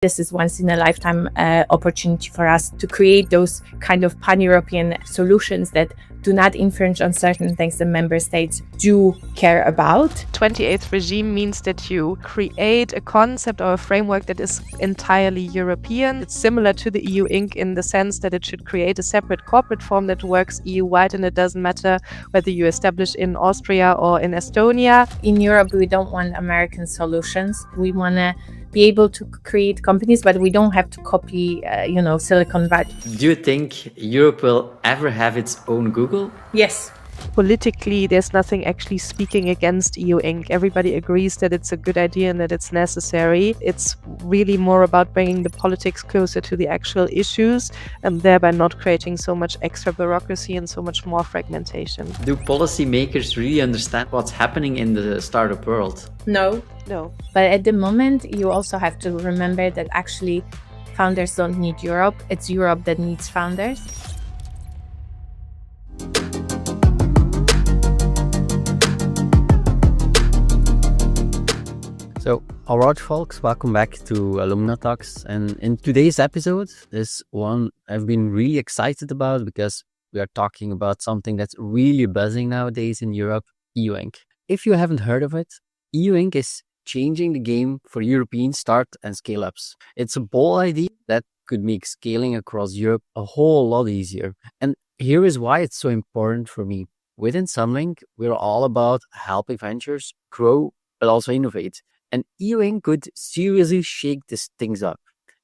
This is once in a lifetime opportunity for us to create those kind of pan-European solutions that do not infringe on certain things the member states do care about. 28th regime means that you create a concept or a framework that is entirely European. It's similar to the EU Inc. in the sense that it should create a separate corporate form that works EU-wide, and it doesn't matter whether you establish in Austria or in Estonia. In Europe, we don't want American solutions. We want to be able to create companies, but we don't have to copy, Silicon Valley. Do you think Europe will ever have its own Google? Yes. Politically, there's nothing actually speaking against EU Inc. Everybody agrees that it's a good idea and that it's necessary. It's really more about bringing the politics closer to the actual issues and thereby not creating so much extra bureaucracy and so much more fragmentation. Do policymakers really understand what's happening in the startup world? No. But at the moment, you also have to remember that actually founders don't need Europe. It's Europe that needs founders. So, all right, folks, welcome back to LuminaTalks. And in today's episode, this one I've been really excited about because we are talking about something that's really buzzing nowadays in Europe, EU Inc. If you haven't heard of it, EU Inc. is changing the game for European start and scale-ups. It's a bold idea that could make scaling across Europe a whole lot easier. And here is why it's so important for me. Within Sunlink, we're all about helping ventures grow, but also innovate. And EU Inc. could seriously shake these things up.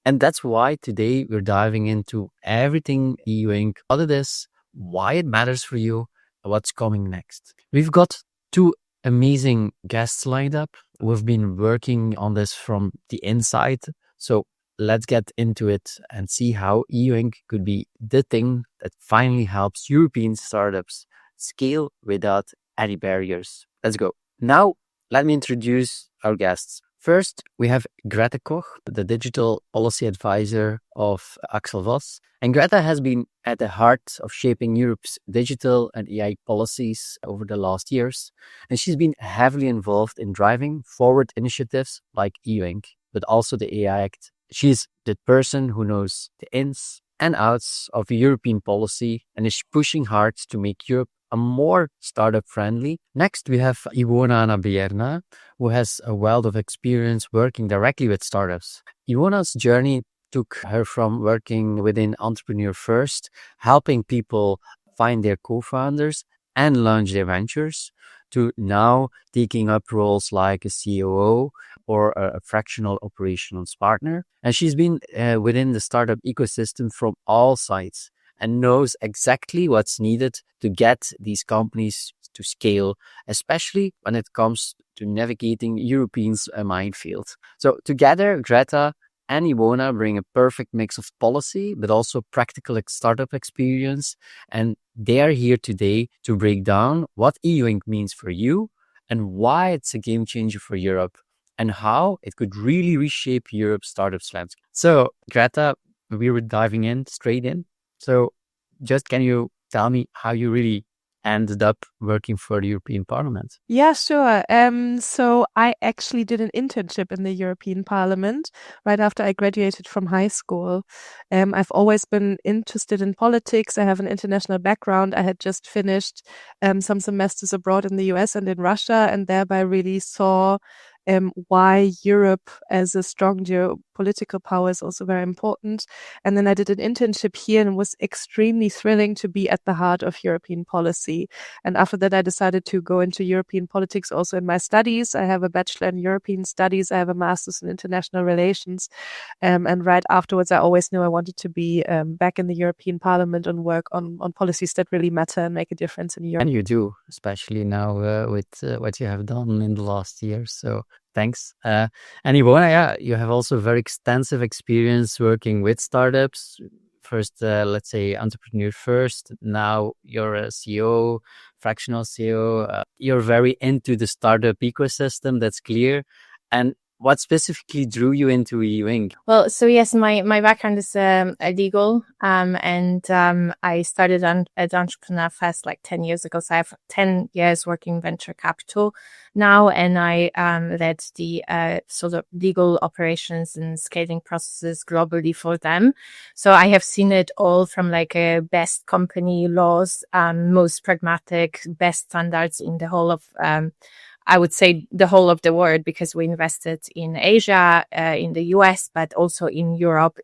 And that's why today we're diving into everything EU Inc., what it is, why it matters for you, and what's coming next. We've got two amazing guests lined up. We've been working on this from the inside. So let's get into it and see how EU Inc. could be the thing that finally helps European startups scale without any barriers. Let's go. Now, let me introduce our guests. First, we have Greta Koch, the digital policy advisor of Axel Voss. And Greta has been at the heart of shaping Europe's digital and AI policies over the last years. And she's been heavily involved in driving forward initiatives like EU Inc., but also the AI Act. She's the person who knows the ins and outs of European policy and is pushing hard to make Europe a more startup friendly. Next, we have Iwona Anna Biernat, who has a wealth of experience working directly with startups. Iwona's journey took her from working within Entrepreneur First, helping people find their co-founders and launch their ventures, to now taking up roles like a COO or a fractional operations partner. And she's been within the startup ecosystem from all sides and knows exactly what's needed to get these companies to scale, especially when it comes to navigating Europeans' minefield. So together, Greta and Iwona bring a perfect mix of policy, but also practical startup experience. And they are here today to break down what EU Inc. means for you and why it's a game changer for Europe and how it could really reshape Europe's startups landscape. So Greta, we were diving straight in. So just can you tell me how you really ended up working for the European Parliament? Yeah, sure. So I actually did an internship in the European Parliament right after I graduated from high school. I've always been interested in politics. I have an international background. I had just finished some semesters abroad in the US and in Russia, and thereby really saw why Europe as a strong geopolitical power is also very important. And then I did an internship here, and it was extremely thrilling to be at the heart of European policy. And after that, I decided to go into European politics also in my studies. I have a bachelor in European studies. I have a master's in international relations. And right afterwards, I always knew I wanted to be back in the European Parliament and work on policies that really matter and make a difference in Europe. And you do, especially now with what you have done in the last year. So thanks. And Iwona, you have also very extensive experience working with startups. First, let's say Entrepreneur First. Now you're a CEO, fractional CEO. You're very into the startup ecosystem. That's clear. And what specifically drew you into Ewing? Well, so yes, my background is legal, and I started at Entrepreneur Fest like 10 years ago. So I have 10 years working venture capital now, and I led the sort of legal operations and scaling processes globally for them. So I have seen it all from like a best company laws, most pragmatic, best standards in the whole of I would say the whole of the world, because we invested in Asia, in the US, but also in Europe,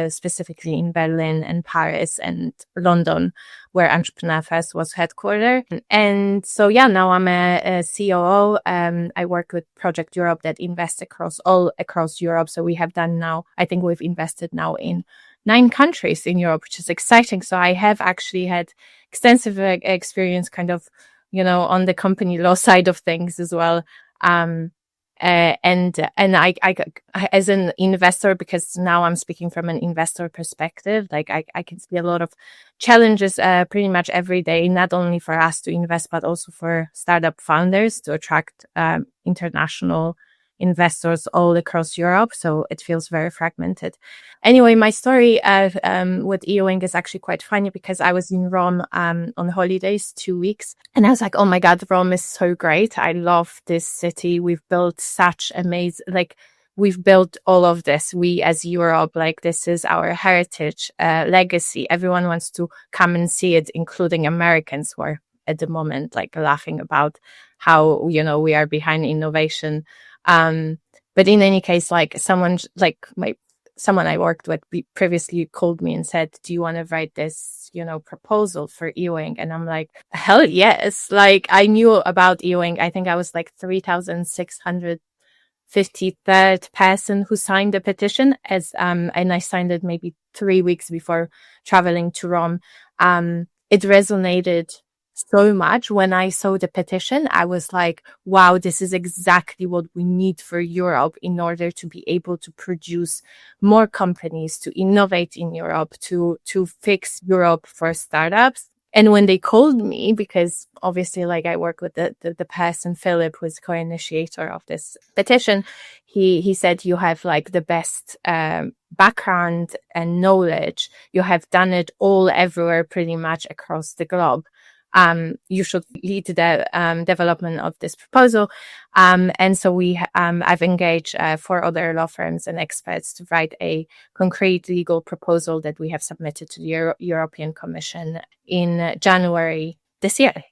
specifically in Berlin and Paris and London, where Entrepreneur Fest was headquartered. And so, yeah, now I'm a COO. I work with Project Europe that invests all across Europe. So we have done now, I think we've invested now in 9 countries in Europe, which is exciting. So I have actually had extensive experience kind of, on the company law side of things as well. And I, as an investor, because now I'm speaking from an investor perspective, like I can see a lot of challenges, pretty much every day, not only for us to invest, but also for startup founders to attract, international investors all across Europe. So it feels very fragmented. Anyway, my story with Ewing is actually quite funny, because I was in Rome on holidays 2 weeks, and I was like, oh my God, Rome is so great. I love this city. We've built such amazing, we've built all of this. We as Europe, this is our heritage, legacy. Everyone wants to come and see it, including Americans who are at the moment laughing about how, we are behind innovation. But in any case, someone I worked with previously called me and said, do you want to write this, proposal for Ewing? And I'm like, hell yes. I knew about Ewing. I think I was 3,653rd person who signed the petition and I signed it maybe 3 weeks before traveling to Rome. It resonated so much. When I saw the petition, I was like, wow, this is exactly what we need for Europe in order to be able to produce more companies, to innovate in Europe, to fix Europe for startups. And when they called me, because obviously I work with the person, Philip, who is co-initiator of this petition, he said, you have the best background and knowledge. You have done it all everywhere, pretty much across the globe. You should lead the development of this proposal. And so I've engaged 4 other law firms and experts to write a concrete legal proposal that we have submitted to the European Commission in January this year.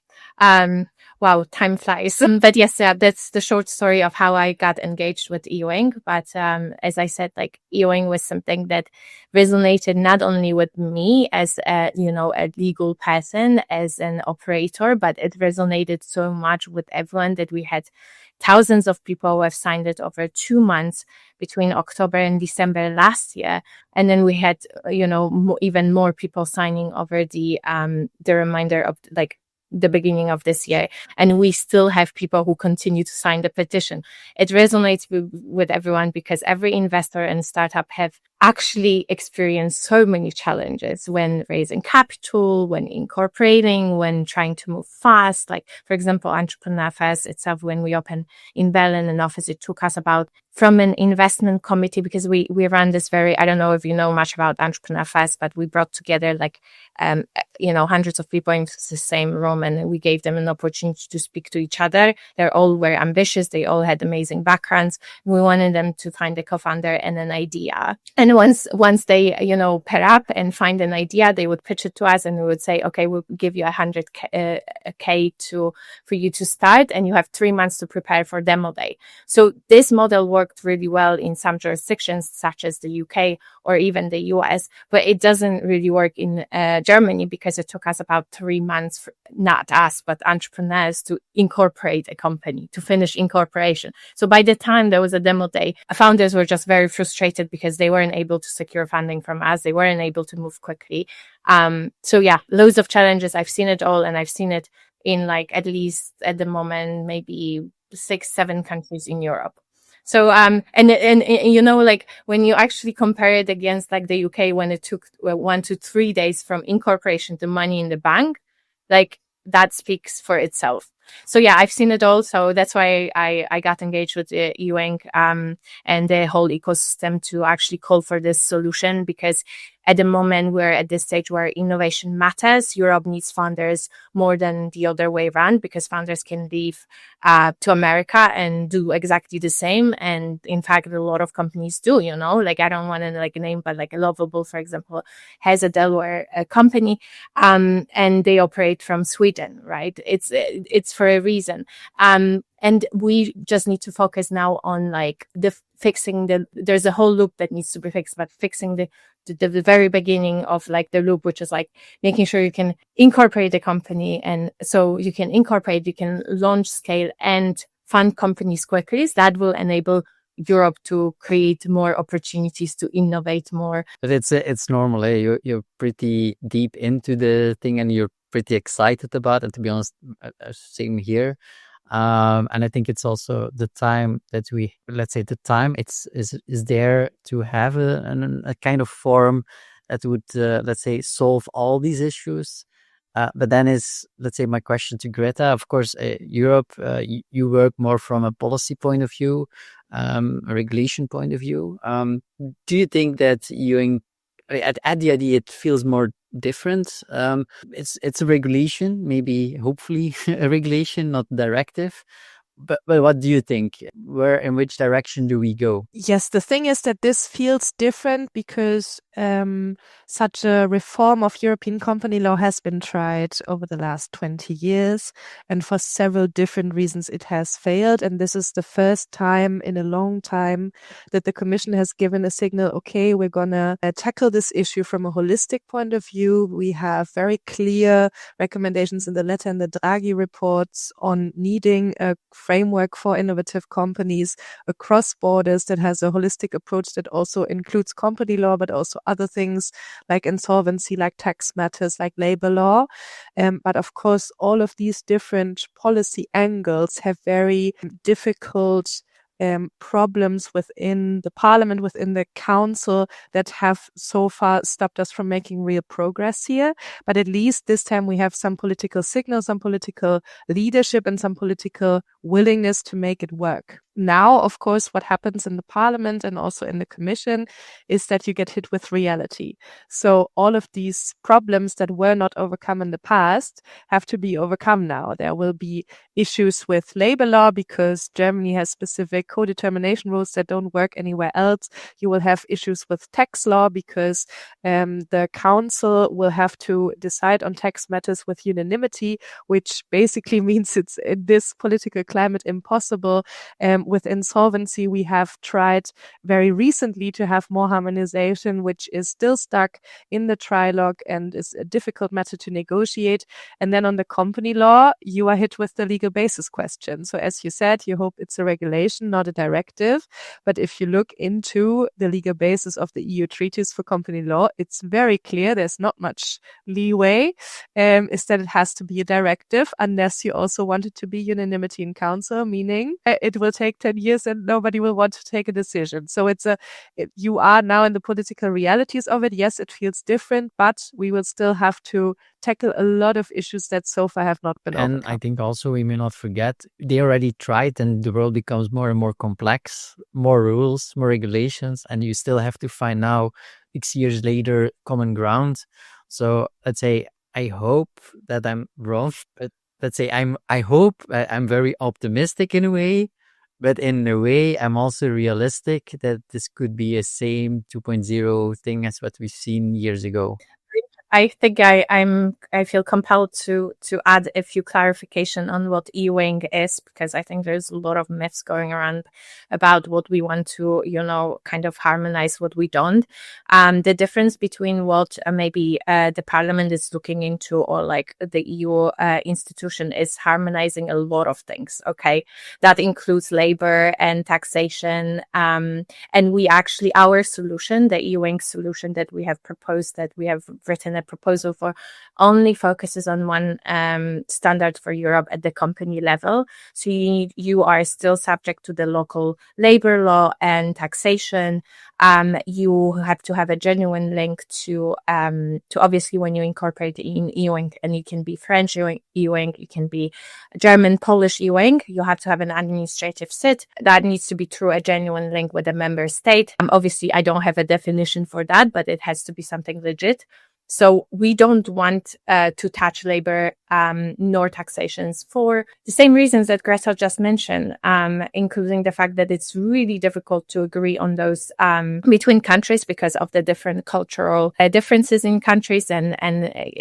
Wow, time flies. But yes, that's the short story of how I got engaged with Ewing. But as I said, Ewing was something that resonated not only with me as a legal person, as an operator, but it resonated so much with everyone that we had thousands of people who have signed it over 2 months between October and December last year. And then we had, even more people signing over the remainder of the beginning of this year. And we still have people who continue to sign the petition. It resonates with everyone, because every investor and startup have actually experienced so many challenges when raising capital, when incorporating, when trying to move fast. For example, Entrepreneur Fest itself, when we opened in Berlin an office, it took us from an investment committee, because we ran this I don't know if you know much about Entrepreneur Fest, but we brought together hundreds of people into the same room, and we gave them an opportunity to speak to each other. They all were ambitious. They all had amazing backgrounds. We wanted them to find a co-founder and an idea. And once they, pair up and find an idea, they would pitch it to us, and we would say, okay, we'll give you 100K for you to start, and you have 3 months to prepare for demo day. So this model worked really well in some jurisdictions, such as the UK or even the US, but it doesn't really work in Germany, because it took us about 3 months, not us, but entrepreneurs, to incorporate a company, to finish incorporation. So by the time there was a demo day, founders were just very frustrated because they weren't able to secure funding from us. They weren't able to move quickly. So yeah, loads of challenges. I've seen it all, and I've seen it in at least at the moment, maybe 6-7 countries in Europe. So, and when you actually compare it against the UK, when it took 1 to 3 days from incorporation to money in the bank, that speaks for itself. So yeah, I've seen it all. So that's why I got engaged with the EU and the whole ecosystem to actually call for this solution, because at the moment we're at this stage where innovation matters. Europe needs funders more than the other way around, because funders can leave to America and do exactly the same. And in fact, a lot of companies do, like, I don't want to like name, but like Lovable, for example, has a Delaware company, and they operate from Sweden, right? It's for a reason. And we just need to focus now on like there's a whole loop that needs to be fixed, but fixing the very beginning of like the loop, which is like making sure you can incorporate the company. And so you can launch, scale, and fund companies quickly. So that will enable Europe to create more opportunities to innovate more. But it's normal. You're pretty deep into the thing and you're pretty excited about it, to be honest. Same here. And I think it's also the time that is there to have a kind of forum that would, solve all these issues. But then let's say my question to Greta, of course, Europe, you work more from a policy point of view, a regulation point of view. Do you think that at the idea, it feels more different? It's a regulation, maybe, hopefully a regulation, not directive. But what do you think? In which direction do we go? Yes, the thing is that this feels different because such a reform of European company law has been tried over the last 20 years. And for several different reasons, it has failed. And this is the first time in a long time that the Commission has given a signal, okay, we're going to tackle this issue from a holistic point of view. We have very clear recommendations in the letter and the Draghi reports on needing a framework for innovative companies across borders that has a holistic approach that also includes company law, but also other things like insolvency, like tax matters, like labor law. But of course, all of these different policy angles have very difficult problems within the parliament, within the council, that have so far stopped us from making real progress here. But at least this time we have some political signals, some political leadership, and some political willingness to make it work. Now, of course, what happens in the parliament and also in the commission is that you get hit with reality. So all of these problems that were not overcome in the past have to be overcome now. There will be issues with labor law because Germany has specific co-determination rules that don't work anywhere else. You will have issues with tax law because the council will have to decide on tax matters with unanimity, which basically means it's in this political climate impossible. With insolvency, we have tried very recently to have more harmonization, which is still stuck in the trilogue and is a difficult matter to negotiate. And then on the company law, you are hit with the legal basis question. So as you said, you hope it's a regulation, not a directive. But if you look into the legal basis of the EU treaties for company law, it's very clear. There's not much leeway. Is that it has to be a directive unless you also want it to be unanimity in council, meaning it will take 10 years and nobody will want to take a decision. So you are now in the political realities of it. Yes, it feels different, but we will still have to tackle a lot of issues that so far have not been overcome. And I think also we may not forget, they already tried and the world becomes more and more complex, more rules, more regulations, and you still have to find now, 6 years later, common ground. So let's say, I hope that I'm wrong, but let's say I hope I'm very optimistic in a way. But in a way, I'm also realistic that this could be a same 2.0 thing as what we've seen years ago. I think I feel compelled to add a few clarification on what e-wing is, because I think there's a lot of myths going around about what we want to, kind of harmonize, what we don't. The difference between what maybe the parliament is looking into, or like the EU institution, is harmonizing a lot of things. Okay, that includes labor and taxation. And we actually, our solution, the e-wing solution that we have proposed, that we have written a proposal for only focuses on one standard for Europe at the company level. So you are still subject to the local labor law and taxation. You have to have a genuine link to obviously when you incorporate in EU Inc., and you can be French EU Inc., you can be German, Polish EU Inc., you have to have an administrative sit. That needs to be through a genuine link with a member state. Obviously, I don't have a definition for that, but it has to be something legit. So we don't want to touch labor nor taxations for the same reasons that Greta just mentioned, including the fact that it's really difficult to agree on those between countries because of the different cultural differences in countries. And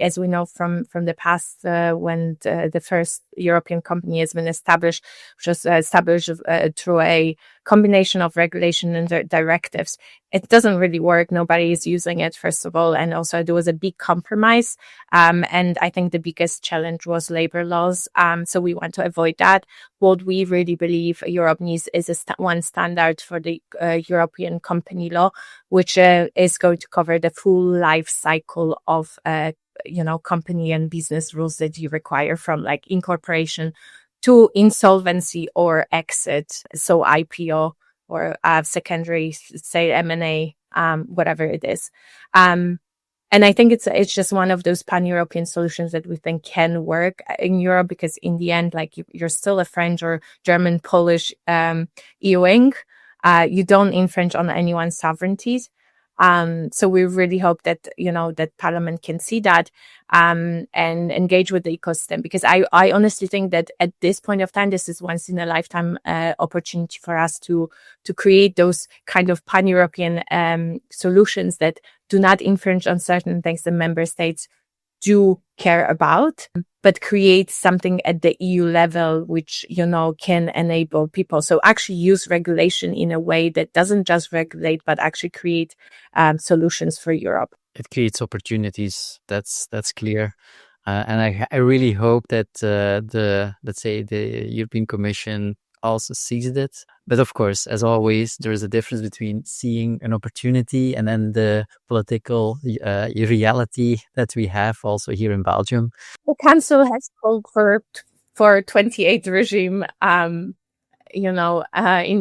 as we know from the past, when the first European company has been established, which was established through a combination of regulation and directives, it doesn't really work. Nobody is using it, first of all. And also there was a big compromise. And I think the biggest challenge was labor laws. So we want to avoid that. What we really believe Europe needs is one standard for the European company law, which is going to cover the full life cycle of, company and business rules that you require, from like incorporation to insolvency or exit. So IPO or secondary sale, M&A, whatever it is. And I think it's just one of those pan-European solutions that we think can work in Europe, because in the end, like you're still a French or German, Polish EU Inc. You don't infringe on anyone's sovereignties. So we really hope that, that Parliament can see that and engage with the ecosystem, because I honestly think that at this point of time, this is once in a lifetime opportunity for us to create those kind of pan-European solutions that do not infringe on certain things the member states do care about, but create something at the EU level, which, can enable people. So actually use regulation in a way that doesn't just regulate, but actually create solutions for Europe. It creates opportunities. That's clear. And I really hope that the European Commission also sees it. But of course, as always, there is a difference between seeing an opportunity and then the political reality that we have also here in Belgium. The Council has called for 28 regime, in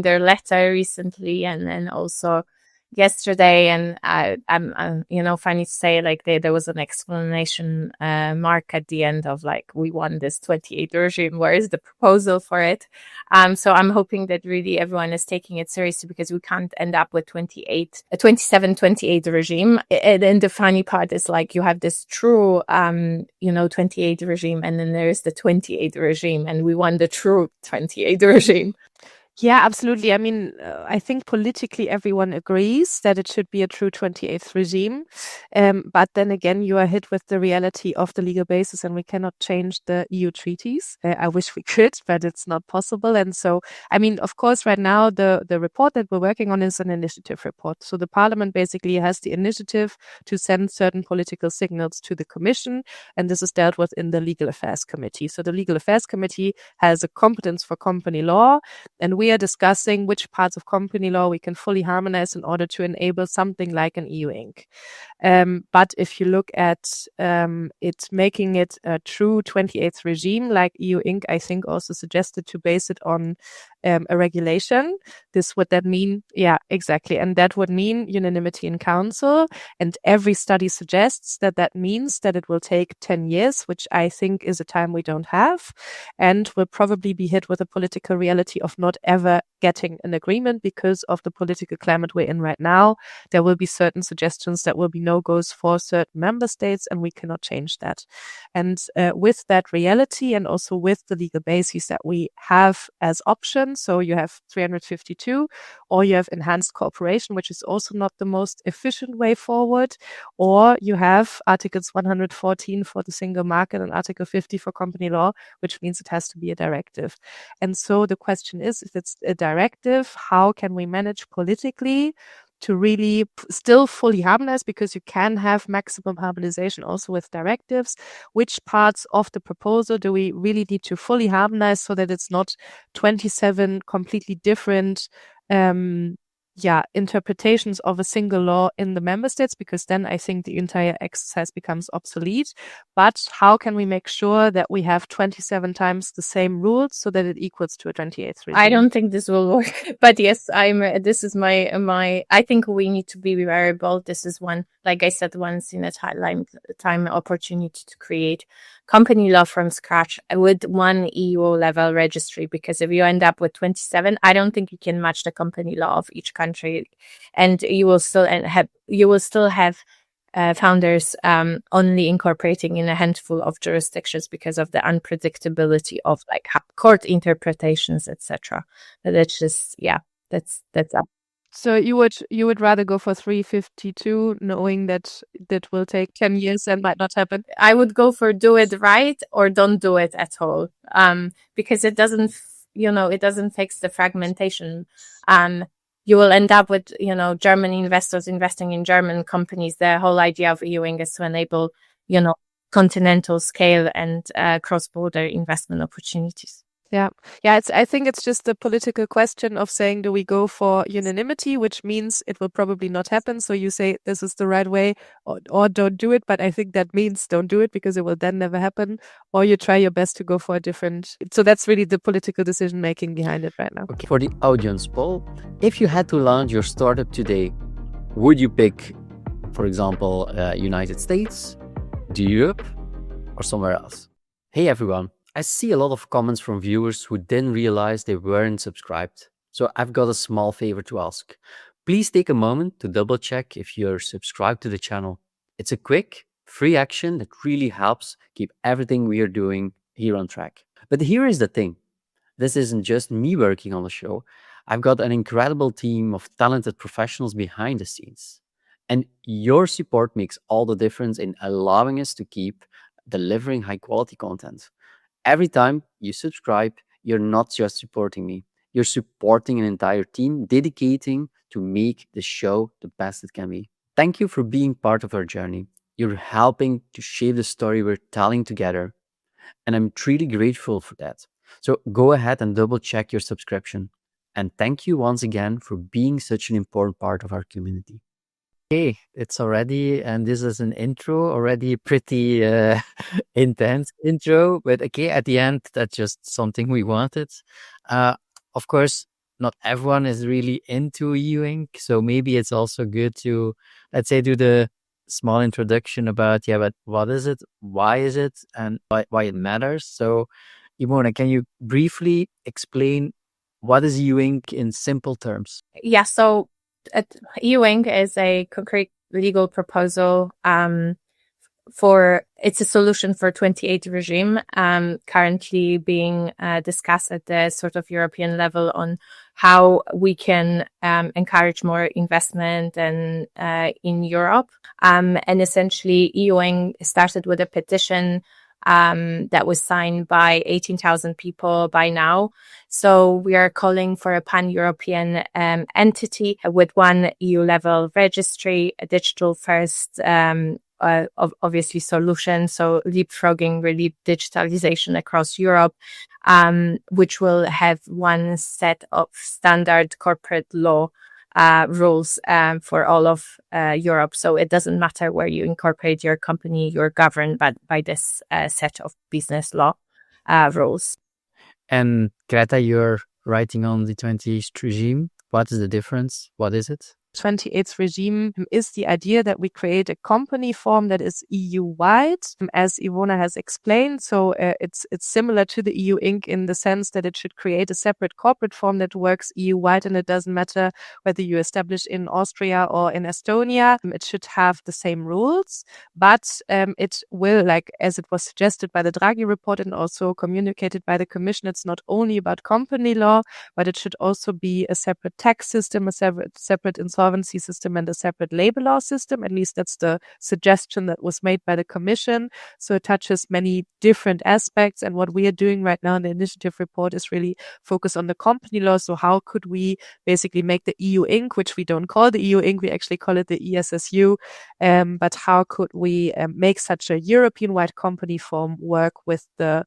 their letter recently, and then also yesterday. And I'm funny to say, like there was an explanation mark at the end of like, we want this 28 regime. Where is the proposal for it? So I'm hoping that really everyone is taking it seriously, because we can't end up with 27, 28 regime. And the funny part is like you have this true, 28 regime, and then there is the 28 regime, and we want the true 28 regime. Yeah, absolutely. I mean, I think politically everyone agrees that it should be a true 28th regime. But then again, you are hit with the reality of the legal basis, and we cannot change the EU treaties. I wish we could, but it's not possible. And so, I mean, of course, right now, the report that we're working on is an initiative report. So the Parliament basically has the initiative to send certain political signals to the Commission, and this is dealt with in the Legal Affairs Committee. So the Legal Affairs Committee has a competence for company law, and we are discussing which parts of company law we can fully harmonize in order to enable something like an EU Inc. But if you look at it making it a true 28th regime like EU Inc., I think also suggested to base it on a regulation. This would then mean, yeah, exactly. And that would mean unanimity in council. And every study suggests that means that it will take 10 years, which I think is a time we don't have. And we'll probably be hit with a political reality of not ever getting an agreement because of the political climate we're in right now. There will be certain suggestions that will be no-goes for certain member states, and we cannot change that. And with that reality, and also with the legal basis that we have as options, so you have 352, or you have enhanced cooperation, which is also not the most efficient way forward, or you have Articles 114 for the single market and Article 50 for company law, which means it has to be a directive. And so the question is, if it's a directive, how can we manage politically to really still fully harmonize, because you can have maximum harmonization also with directives. Which parts of the proposal do we really need to fully harmonize so that it's not 27 completely different interpretations of a single law in the member states, because then I think the entire exercise becomes obsolete. But how can we make sure that we have 27 times the same rules so that it equals to a 28th regime? I don't think this will work, but yes, this is I think we need to be very bold. This is one, like I said, once in a time opportunity to create company law from scratch with one EU level registry, because if you end up with 27, I don't think you can match the company law of each country, and you will still have founders only incorporating in a handful of jurisdictions because of the unpredictability of like court interpretations, etc. But that's just that's up. So you would rather go for 352, knowing that will take 10 years and might not happen? I would go for do it right or don't do it at all, because it doesn't fix the fragmentation. You will end up with, German investors investing in German companies. The whole idea of EUing is to enable, continental scale and cross-border investment opportunities. Yeah. I think it's just the political question of saying, do we go for unanimity, which means it will probably not happen. So you say this is the right way, or don't do it. But I think that means don't do it, because it will then never happen. Or you try your best to go for a different. So that's really the political decision making behind it right now. Okay. For the audience poll, if you had to launch your startup today, would you pick, for example, United States, Europe, or somewhere else? Hey everyone. I see a lot of comments from viewers who didn't realize they weren't subscribed. So I've got a small favor to ask. Please take a moment to double check if you're subscribed to the channel. It's a quick, free action that really helps keep everything we are doing here on track. But here is the thing. This isn't just me working on the show. I've got an incredible team of talented professionals behind the scenes. And your support makes all the difference in allowing us to keep delivering high quality content. Every time you subscribe, you're not just supporting me. You're supporting an entire team dedicating to make the show the best it can be. Thank you for being part of our journey. You're helping to shape the story we're telling together. And I'm truly grateful for that. So go ahead and double check your subscription. And thank you once again for being such an important part of our community. Okay, it's already, and this is an intro, already pretty intense intro, but okay, at the end, that's just something we wanted. Of course, not everyone is really into EUing, so maybe it's also good to, let's say, do the small introduction about, but what is it, why is it, and why it matters. So, Iwona, can you briefly explain what is EUing in simple terms? Yeah, so EUing is a concrete legal proposal it's a solution for 28 regime, currently being discussed at the sort of European level on how we can encourage more investment and in Europe. And essentially EUing started with a petition that was signed by 18,000 people by now. So we are calling for a pan-European entity with one EU level registry, a digital first obviously solution. So leapfrogging really digitalization across Europe, which will have one set of standard corporate law rules for all of Europe. So it doesn't matter where you incorporate your company, you're governed by this set of business law rules. And Greta, you're writing on the 28th regime. What is the difference? What is it? 28th regime is the idea that we create a company form that is EU-wide, as Iwona has explained. So it's similar to the EU Inc. in the sense that it should create a separate corporate form that works EU-wide, and it doesn't matter whether you establish in Austria or in Estonia. It should have the same rules, but it will, like as it was suggested by the Draghi report and also communicated by the Commission, it's not only about company law, but it should also be a separate tax system, a separate insolvency system, and a separate labor law system. At least that's the suggestion that was made by the Commission. So it touches many different aspects. And what we are doing right now in the initiative report is really focus on the company law. So how could we basically make the EU Inc., which we don't call the EU Inc., we actually call it the ESSU. But how could we make such a European-wide company form work with the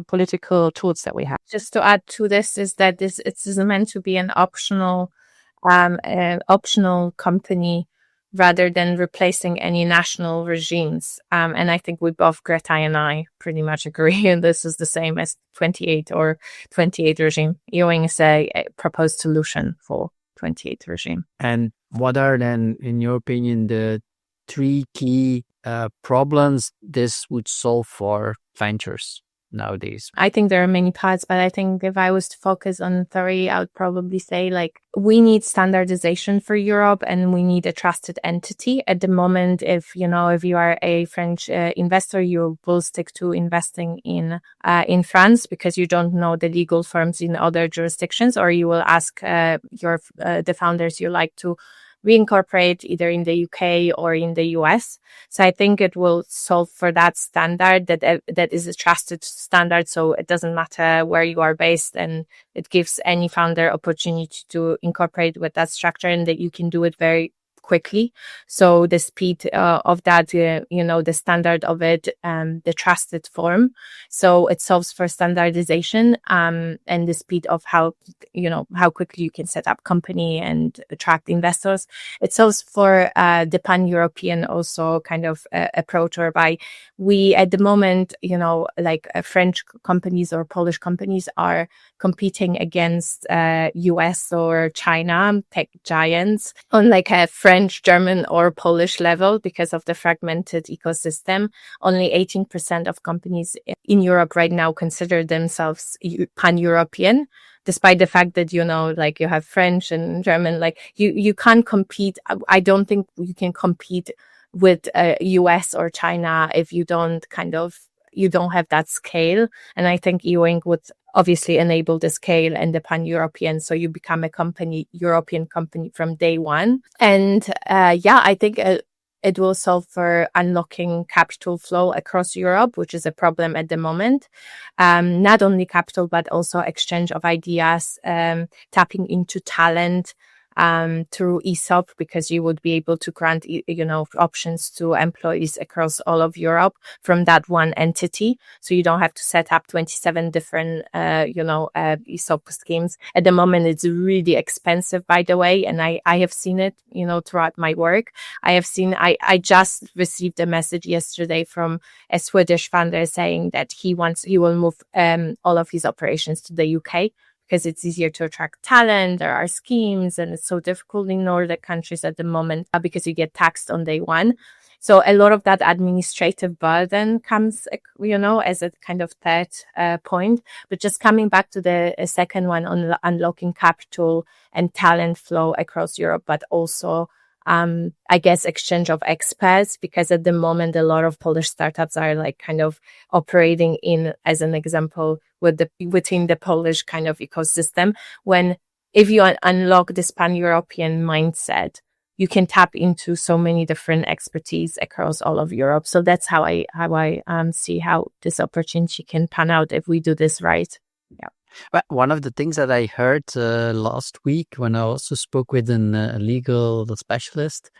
political tools that we have? Just to add to this is that it's meant to be an optional optional company rather than replacing any national regimes. And I think we both, Greta and I, pretty much agree. And this is the same as 28 or 28 regime. Ewing is a proposed solution for 28 regime. And what are then, in your opinion, the three key problems this would solve for ventures nowadays? I think there are many parts, but I think if I was to focus on three, I would probably say we need standardization for Europe and we need a trusted entity. At the moment, if you are a French investor, you will stick to investing in France because you don't know the legal firms in other jurisdictions, or you will ask the founders you like to reincorporate either in the UK or in the US. So I think it will solve for that standard that is a trusted standard. So it doesn't matter where you are based, and it gives any founder opportunity to incorporate with that structure, and that you can do it very quickly. So the speed of that, the standard of it, the trusted form. So it solves for standardization and the speed of how quickly you can set up company and attract investors. It solves for the pan-European also kind of approach, whereby we at the moment, French companies or Polish companies are competing against US or China tech giants on a French, German or Polish level because of the fragmented ecosystem. Only 18% of companies in Europe right now consider themselves pan-European, despite the fact that, you have French and German, you can't compete. I don't think you can compete with US or China if you don't have that scale. And I think Ewing would obviously enable the scale and the pan-European. So you become a European company from day one. And I think it will solve for unlocking capital flow across Europe, which is a problem at the moment. Not only capital, but also exchange of ideas, tapping into talent, through ESOP, because you would be able to grant, options to employees across all of Europe from that one entity. So you don't have to set up 27 different, ESOP schemes. At the moment, it's really expensive, by the way. And I have seen it, throughout my work. I just received a message yesterday from a Swedish founder saying that he will move, all of his operations to the UK, because it's easier to attract talent. There are schemes, and it's so difficult in Nordic countries at the moment because you get taxed on day one. So a lot of that administrative burden comes, as a kind of third point. But just coming back to the second one on unlocking capital and talent flow across Europe, but also I guess exchange of experts, because at the moment a lot of Polish startups are kind of operating in, as an example, within the Polish kind of ecosystem. If you unlock this pan-European mindset, you can tap into so many different expertise across all of Europe. So that's how I see how this opportunity can pan out if we do this right. Yeah. Well, one of the things that I heard last week when I also spoke with a legal specialist,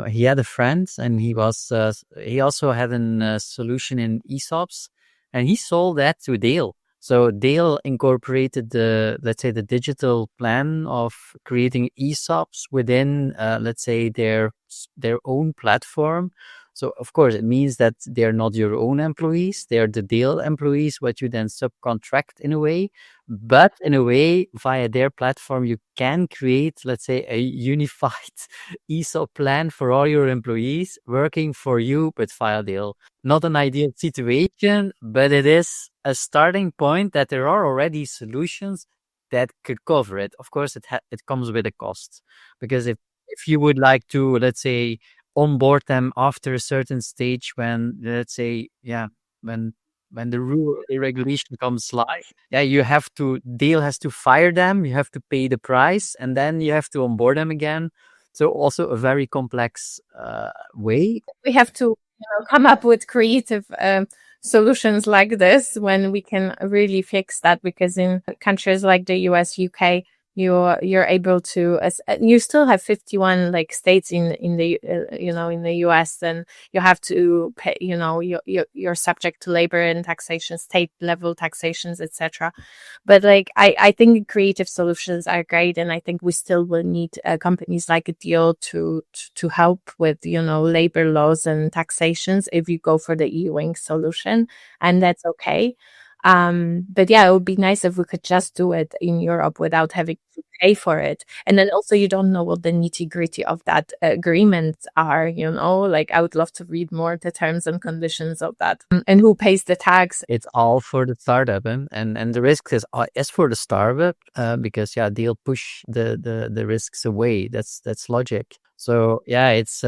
he had a friend, and he also had a solution in ESOPs, and he sold that to Dale. So Dale incorporated the digital plan of creating ESOPs within, their own platform. So, of course, it means that they're not your own employees. They're the Dale employees, what you then subcontract in a way. But in a way, via their platform, you can create, a unified ESOP plan for all your employees working for you, but via Dale. Not an ideal situation, but it is a starting point that there are already solutions that could cover it. Of course, it comes with a cost, because if you would like to, onboard them after a certain stage when, when the rule regulation comes live, Dale has to fire them, you have to pay the price, and then you have to onboard them again. So also a very complex way. We have to come up with creative solutions like this when we can really fix that, because in countries like the US, UK, you're able to, you still have 51 like states in the in the US, and you have to pay, you're subject to labor and taxation, state level taxations, etc. But like I think creative solutions are great, and I think we still will need companies like Deal to help with labor laws and taxations if you go for the EU-wing solution, and that's okay. But yeah, it would be nice if we could just do it in Europe without having to pay for it. And then also you don't know what the nitty-gritty of that agreement are, like I would love to read more the terms and conditions of that, and who pays the tax. It's all for the startup, and the risk is for the startup, because they'll push the risks away. That's logic. So it's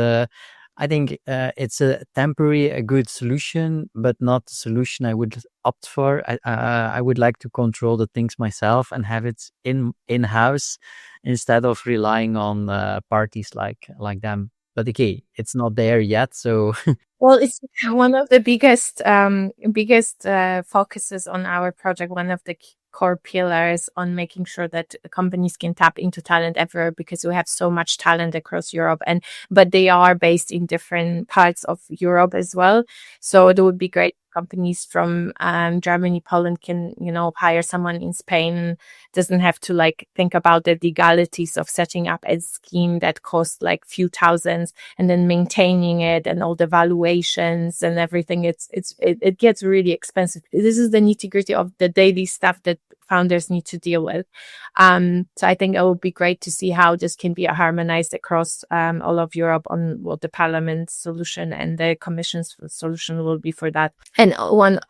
I think it's a temporary, a good solution, but not the solution I would opt for. I would like to control the things myself and have it in-house instead of relying on parties like them. But okay, it's not there yet, so well, it's one of the biggest focuses on our project. One of the core pillars on making sure that companies can tap into talent everywhere, because we have so much talent across Europe, but they are based in different parts of Europe as well. So it would be great if companies from Germany, Poland can hire someone in Spain, doesn't have to like think about the legalities of setting up a scheme that costs like few thousands, and then maintaining it and all the valuations and everything. It gets really expensive. This is the nitty-gritty of the daily stuff that founders need to deal with. So I think it would be great to see how this can be harmonized across all of Europe on what the Parliament's solution and the Commission's solution will be for that. And one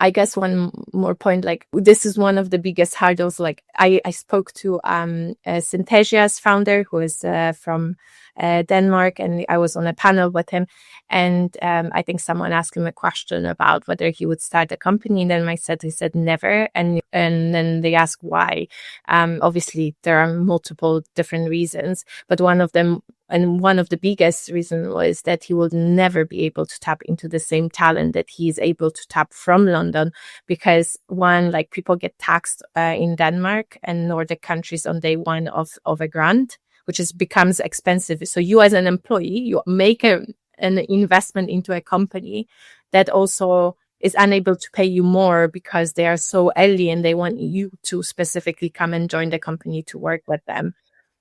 more point, like this is one of the biggest hurdles. Like I spoke to Synthesia's founder, who is from Denmark, and I was on a panel with him, and I think someone asked him a question about whether he would start a company, and then he said never, and then they asked why. Obviously there are multiple different reasons, but one of the biggest reasons was that he will never be able to tap into the same talent that he is able to tap from London, because one, like people get taxed in Denmark and Nordic countries on day one of a grant, which becomes expensive. So you as an employee, you make an investment into a company that also is unable to pay you more because they are so early and they want you to specifically come and join the company to work with them.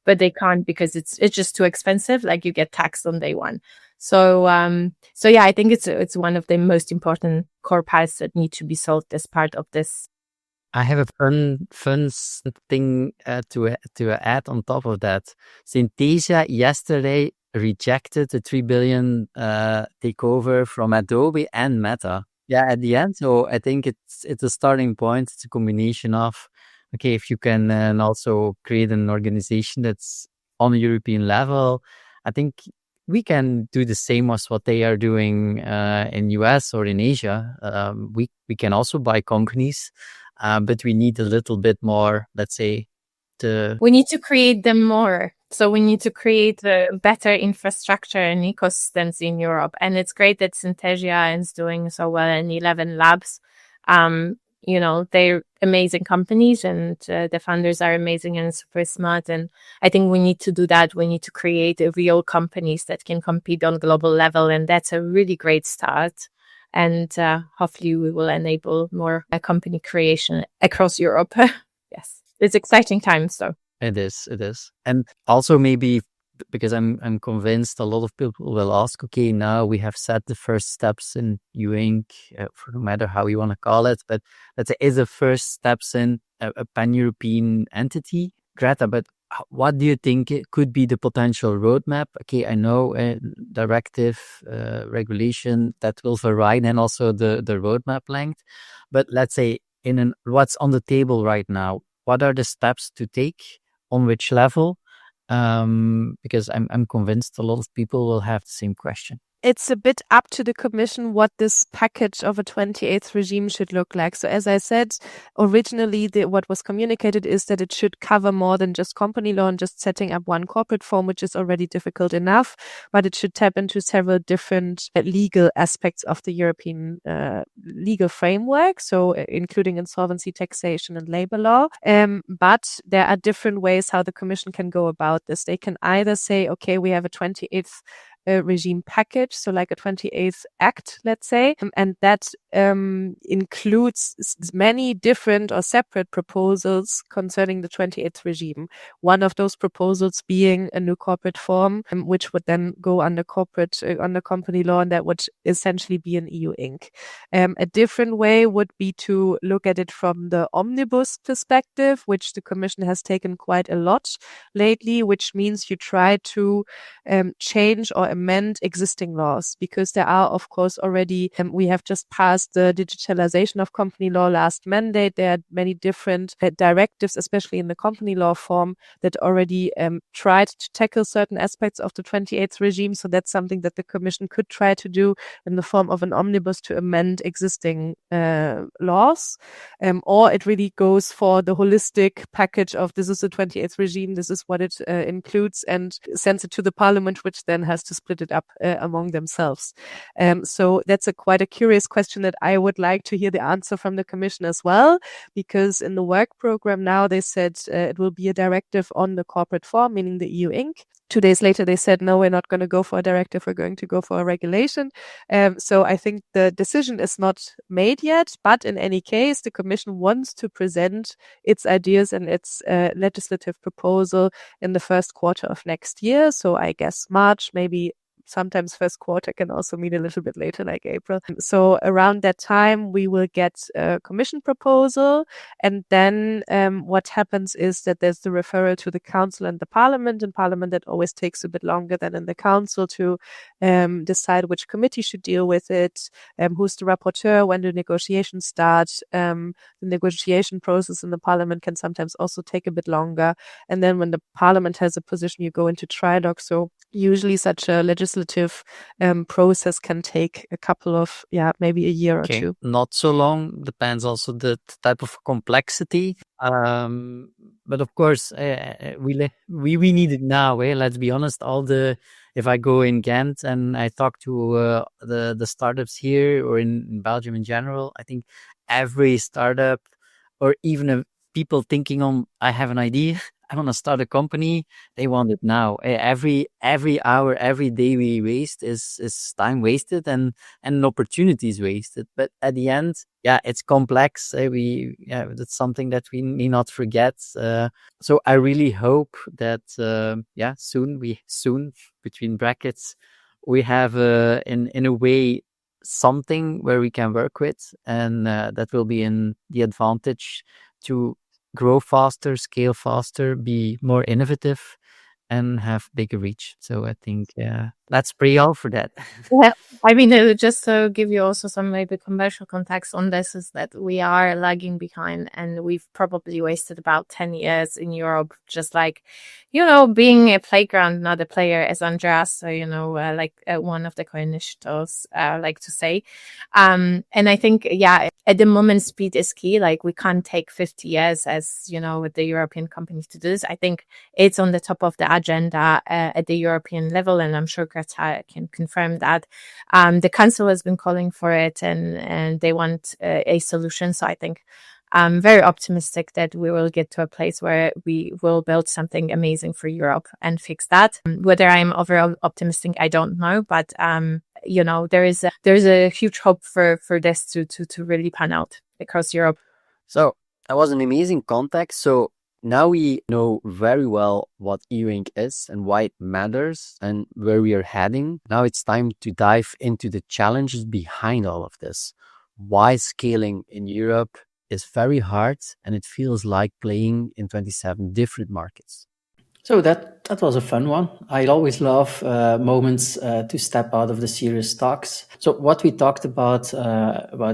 But they can't because it's just too expensive. Like you get taxed on day one. So I think it's one of the most important core parts that need to be solved as part of this. I have a fun thing to add on top of that. Synthesia yesterday rejected the 3 billion takeover from Adobe and Meta. Yeah, at the end. So I think it's a starting point. It's a combination of, okay, if you can also create an organization that's on a European level, I think we can do the same as what they are doing in US or in Asia. We can also buy companies. But we need a little bit more, let's say, we need to create them more. So we need to create a better infrastructure and ecosystems in Europe. And it's great that Synthesia is doing so well in 11 Labs. They're amazing companies, and the founders are amazing and super smart. And I think we need to do that. We need to create real companies that can compete on global level. And that's a really great start. And hopefully we will enable more company creation across Europe. Yes, it's exciting times, though. It is. And also maybe because I'm convinced a lot of people will ask, okay, now we have set the first steps in U-Inc, for no matter how you want to call it, but let's say is the first steps in a pan-European entity. Greta, but what do you think could be the potential roadmap? Okay, I know directive, regulation that will vary, and also the roadmap length. But let's say what's on the table right now, what are the steps to take on which level? Because I'm convinced a lot of people will have the same question. it's a bit up to the Commission what this package of a 28th regime should look like. So as I said, originally what was communicated is that it should cover more than just company law and just setting up one corporate form, which is already difficult enough, but it should tap into several different legal aspects of the European legal framework, so including insolvency, taxation and labor law. But there are different ways how the Commission can go about this. They can either say, okay, we have a 28th regime package, so like a 28th Act, let's say, and that includes many different or separate proposals concerning the 28th regime. One of those proposals being a new corporate form, which would then go under under company law, and that would essentially be an EU Inc. A different way would be to look at it from the omnibus perspective, which the Commission has taken quite a lot lately, which means you try to change or amend existing laws, because there are, of course, already, we have just passed the digitalization of company law last mandate. There are many different directives, especially in the company law form, that already tried to tackle certain aspects of the 28th regime. So that's something that the Commission could try to do in the form of an omnibus to amend existing laws. Or it really goes for the holistic package of this is the 28th regime, this is what it includes, and sends it to the Parliament, which then has to split it up among themselves. So that's quite a curious question that I would like to hear the answer from the Commission as well, because in the work program now they said it will be a directive on the corporate form, meaning the EU Inc. 2 days later, they said, no, we're not going to go for a directive. We're going to go for a regulation. So I think the decision is not made yet. But in any case, the Commission wants to present its ideas and its legislative proposal in the first quarter of next year. So I guess March, maybe. Sometimes first quarter can also mean a little bit later, like April. So around that time, we will get a Commission proposal. And then what happens is that there's the referral to the Council and the Parliament. In Parliament, that always takes a bit longer than in the Council to decide which committee should deal with it, who's the rapporteur, when the negotiations start. The negotiation process in the Parliament can sometimes also take a bit longer. And then when the Parliament has a position, you go into trilogue. So usually such a legislative process can take a couple of, maybe a year or two. Not so long. Depends also the type of complexity. But of course, we need it now. Let's be honest. If I go in Ghent and I talk to the startups here or in Belgium in general, I think every startup or even people thinking I have an idea, I want to start a company, they want it now. Every hour, every day we waste is time wasted and opportunities wasted. But at the end, it's complex. That's something that we need not forget. So I really hope that soon between brackets we have in a way something where we can work with, and that will be in the advantage to grow faster, scale faster, be more innovative, and have bigger reach. So I think, let's pray all for that. Yeah, I mean, just to give you also some maybe commercial context on this, is that we are lagging behind, and we've probably wasted about 10 years in Europe, just like, being a playground, not a player, as Andreas, one of the co-initiators like to say. And I think, at the moment, speed is key. Like, we can't take 50 years as, with the European companies to do this. I think it's on the top of the agenda at the European level, and I'm sure Greta can confirm that. The Council has been calling for it, and they want a solution. So I think I'm very optimistic that we will get to a place where we will build something amazing for Europe and fix that. Whether I'm overall optimistic, I don't know, but there is a huge hope for this to really pan out across Europe. So that was an amazing context. So now we know very well what e-ring is and why it matters and where we are heading. Now it's time to dive into the challenges behind all of this. Why scaling in Europe is very hard, and it feels like playing in 27 different markets. So that was a fun one. I always love moments to step out of the serious talks. So what we talked about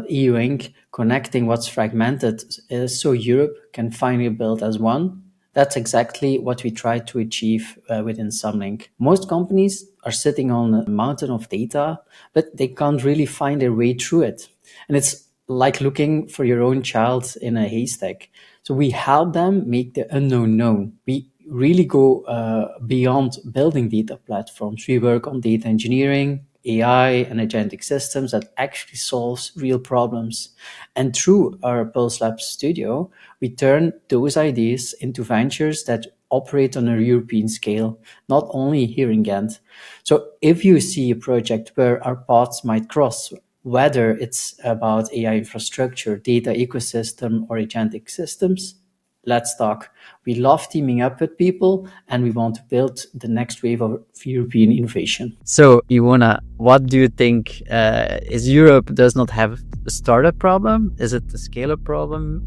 e-ring, connecting what's fragmented, is so Europe can finally build as one. That's exactly what we try to achieve within Samlink. Most companies are sitting on a mountain of data, but they can't really find their way through it. And it's like looking for your own child in a haystack. So we help them make the unknown known. We really go beyond building data platforms. We work on data engineering, AI, and agentic systems that actually solves real problems. And through our Pulse Labs studio, we turn those ideas into ventures that operate on a European scale, not only here in Ghent. So if you see a project where our paths might cross, whether it's about AI infrastructure, data ecosystem, or agentic systems, let's talk. We love teaming up with people, and we want to build the next wave of European innovation. So, Iwona, what do you think? Is Europe does not have a startup problem? Is it a scale-up problem?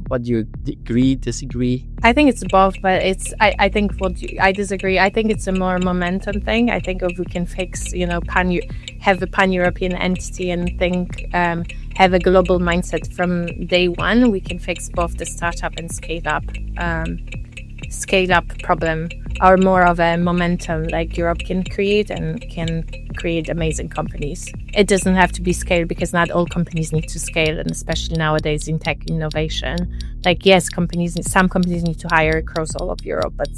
What do you agree, disagree? I think it's both, but I think I disagree. I think it's a more momentum thing. I think if we can fix, have a pan-European entity and think, have a global mindset from day one, we can fix both the startup and scale up problem, or more of a momentum like Europe can create amazing companies. It doesn't have to be scaled, because not all companies need to scale, and especially nowadays in tech innovation. Like, yes, some companies need to hire across all of Europe, but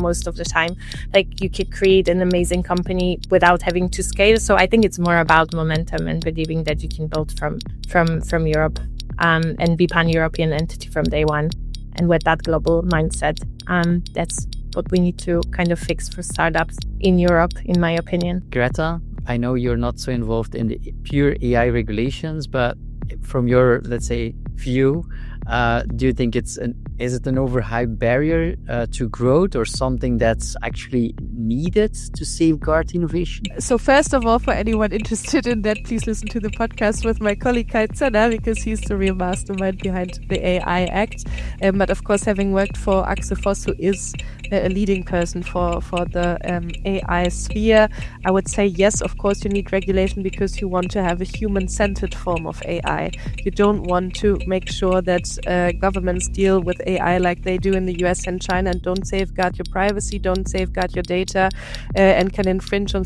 most of the time, like, you could create an amazing company without having to scale. So I think it's more about momentum and believing that you can build from Europe and be pan-European entity from day one. And with that global mindset, that's what we need to kind of fix for startups in Europe, in my opinion. Greta, I know you're not so involved in the pure AI regulations, but from your, let's say, view, do you think is it an overhyped barrier to growth, or something that's actually needed to safeguard innovation? So first of all, for anyone interested in that, please listen to the podcast with my colleague Kai Zenner, because he's the real mastermind behind the AI Act. But of course, having worked for Axel Voss, who is a leading person for the AI sphere, I would say yes, of course you need regulation, because you want to have a human-centered form of AI. You don't want to make sure that governments deal with AI like they do in the US and China, and don't safeguard your privacy, don't safeguard your data, and can infringe on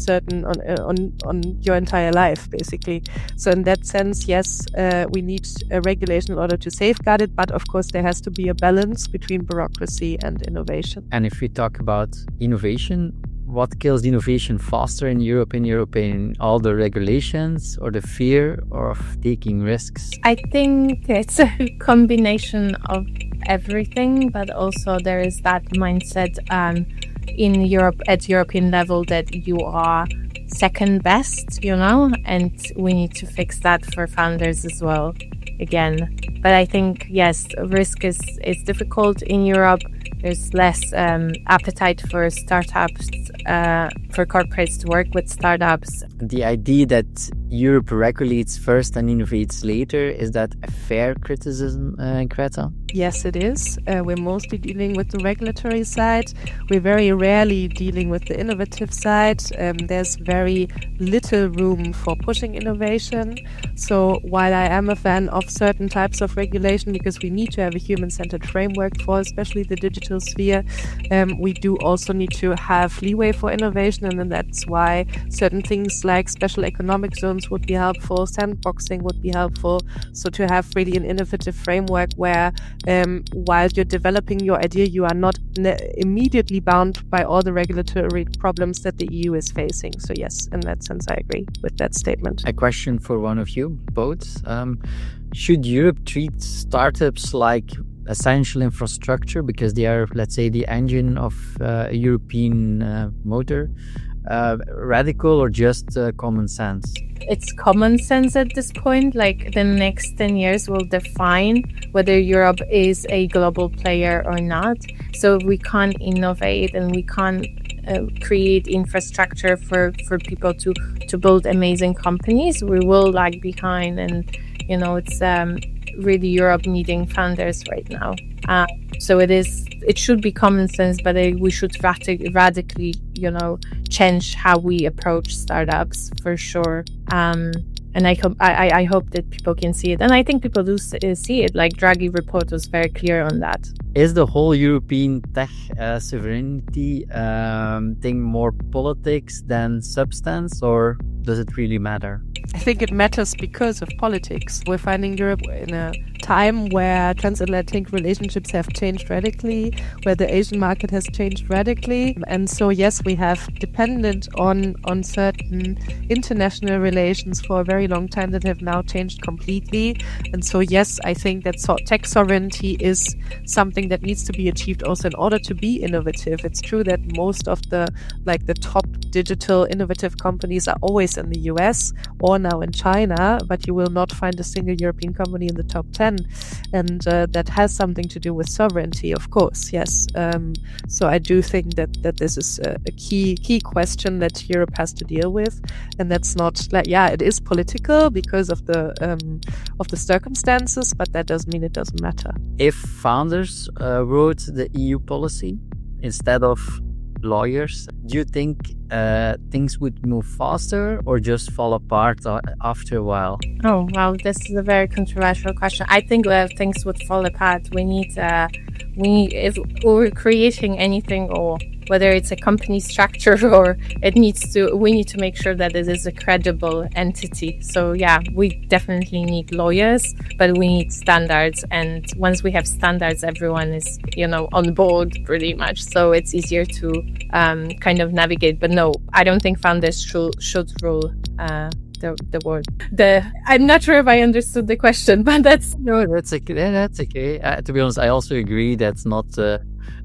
your entire life, basically. So in that sense, yes, we need a regulation in order to safeguard it, but of course there has to be a balance between bureaucracy and innovation. And if we talk about innovation, what kills innovation faster in Europe, in your opinion? All the regulations, or the fear of taking risks? I think it's a combination of everything, but also there is that mindset in Europe, at European level, that you are second best, and we need to fix that for founders as well, again. But I think, yes, risk is difficult in Europe. There's less appetite for startups, for corporates to work with startups. The idea that Europe regulates first and innovates later, is that a fair criticism, Greta? Yes, it is. We're mostly dealing with the regulatory side. We're very rarely dealing with the innovative side. There's very little room for pushing innovation. So while I am a fan of certain types of regulation, because we need to have a human-centered framework for especially the digital sphere, we do also need to have leeway for innovation, and then that's why certain things like special economic zones would be helpful, sandboxing would be helpful. So to have really an innovative framework where while you're developing your idea, you are not immediately bound by all the regulatory problems that the EU is facing. So yes, in that sense, I agree with that statement. A question for one of you both. Should Europe treat startups like essential infrastructure, because they are, let's say, the engine of a European motor? Radical, or just common sense? It's common sense at this point. Like, the next 10 years will define whether Europe is a global player or not. So if we can't innovate and we can't create infrastructure for people to build amazing companies, we will lag behind. And it's really Europe needing founders right now. So it should be common sense, but we should radically, change how we approach startups, for sure. And I hope that people can see it. And I think people do see it. Like Draghi report was very clear on that. Is the whole European tech sovereignty thing more politics than substance, or does it really matter? I think it matters because of politics. We're finding Europe in a time where transatlantic relationships have changed radically, where the Asian market has changed radically. And so, yes, we have depended on certain international relations for a very long time that have now changed completely. And so, yes, I think that tech sovereignty is something that needs to be achieved also in order to be innovative. It's true that most of the top digital innovative companies are always in the US or now in China, but you will not find a single European company in the top 10. And that has something to do with sovereignty, of course, yes. So I do think that this is a key question that Europe has to deal with. And that's not it is political because of the circumstances, but that doesn't mean it doesn't matter. If founders wrote the EU policy instead of lawyers, do you think things would move faster or just fall apart after a while? Oh, well, this is a very controversial question. I think things would fall apart. If we're creating anything, or whether it's a company structure or we need to make sure that it is a credible entity. So yeah, we definitely need lawyers, but we need standards. And once we have standards, everyone is, on board pretty much. So it's easier to kind of navigate. But no, I don't think founders should rule the world. I'm not sure if I understood the question, but that's okay. That's okay. To be honest, I also agree that's not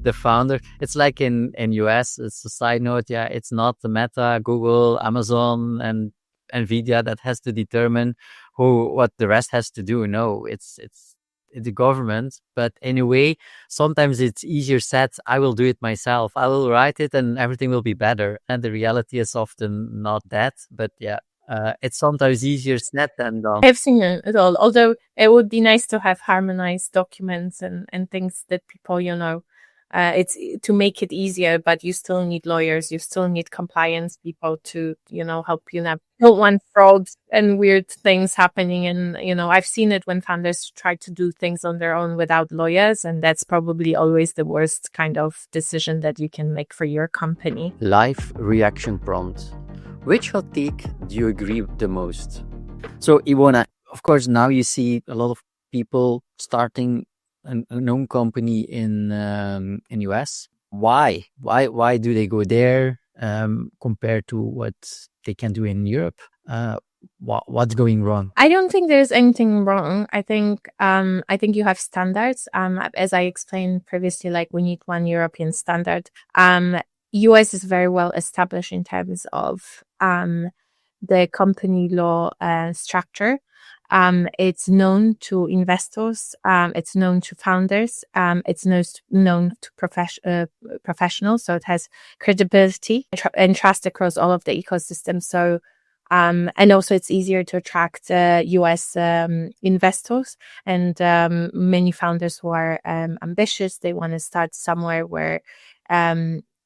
the founder. It's like in US. It's a side note. Yeah, it's not the Meta, Google, Amazon, and Nvidia that has to determine what the rest has to do. No, it's the government. But anyway, sometimes it's easier said. I will do it myself. I will write it, and everything will be better. And the reality is often not that. But yeah. It's sometimes easier said than done. I've seen it all. Although it would be nice to have harmonized documents and things that people, it's to make it easier, but you still need lawyers. You still need compliance people to, help you. Don't want fraud and weird things happening. And, I've seen it when founders try to do things on their own without lawyers. And that's probably always the worst kind of decision that you can make for your company. Live reaction prompt. Which hot take do you agree with the most? So, Iwona, of course, now you see a lot of people starting an own company in US. Why? Why do they go there compared to what they can do in Europe? What's going wrong? I don't think there's anything wrong. I think you have standards. As I explained previously, like we need one European standard. US is very well established in terms of the company law structure. It's known to investors. It's known to founders. It's known to professionals. So it has credibility and trust across all of the ecosystem. So, and also it's easier to attract US investors and many founders who are ambitious. They want to start somewhere where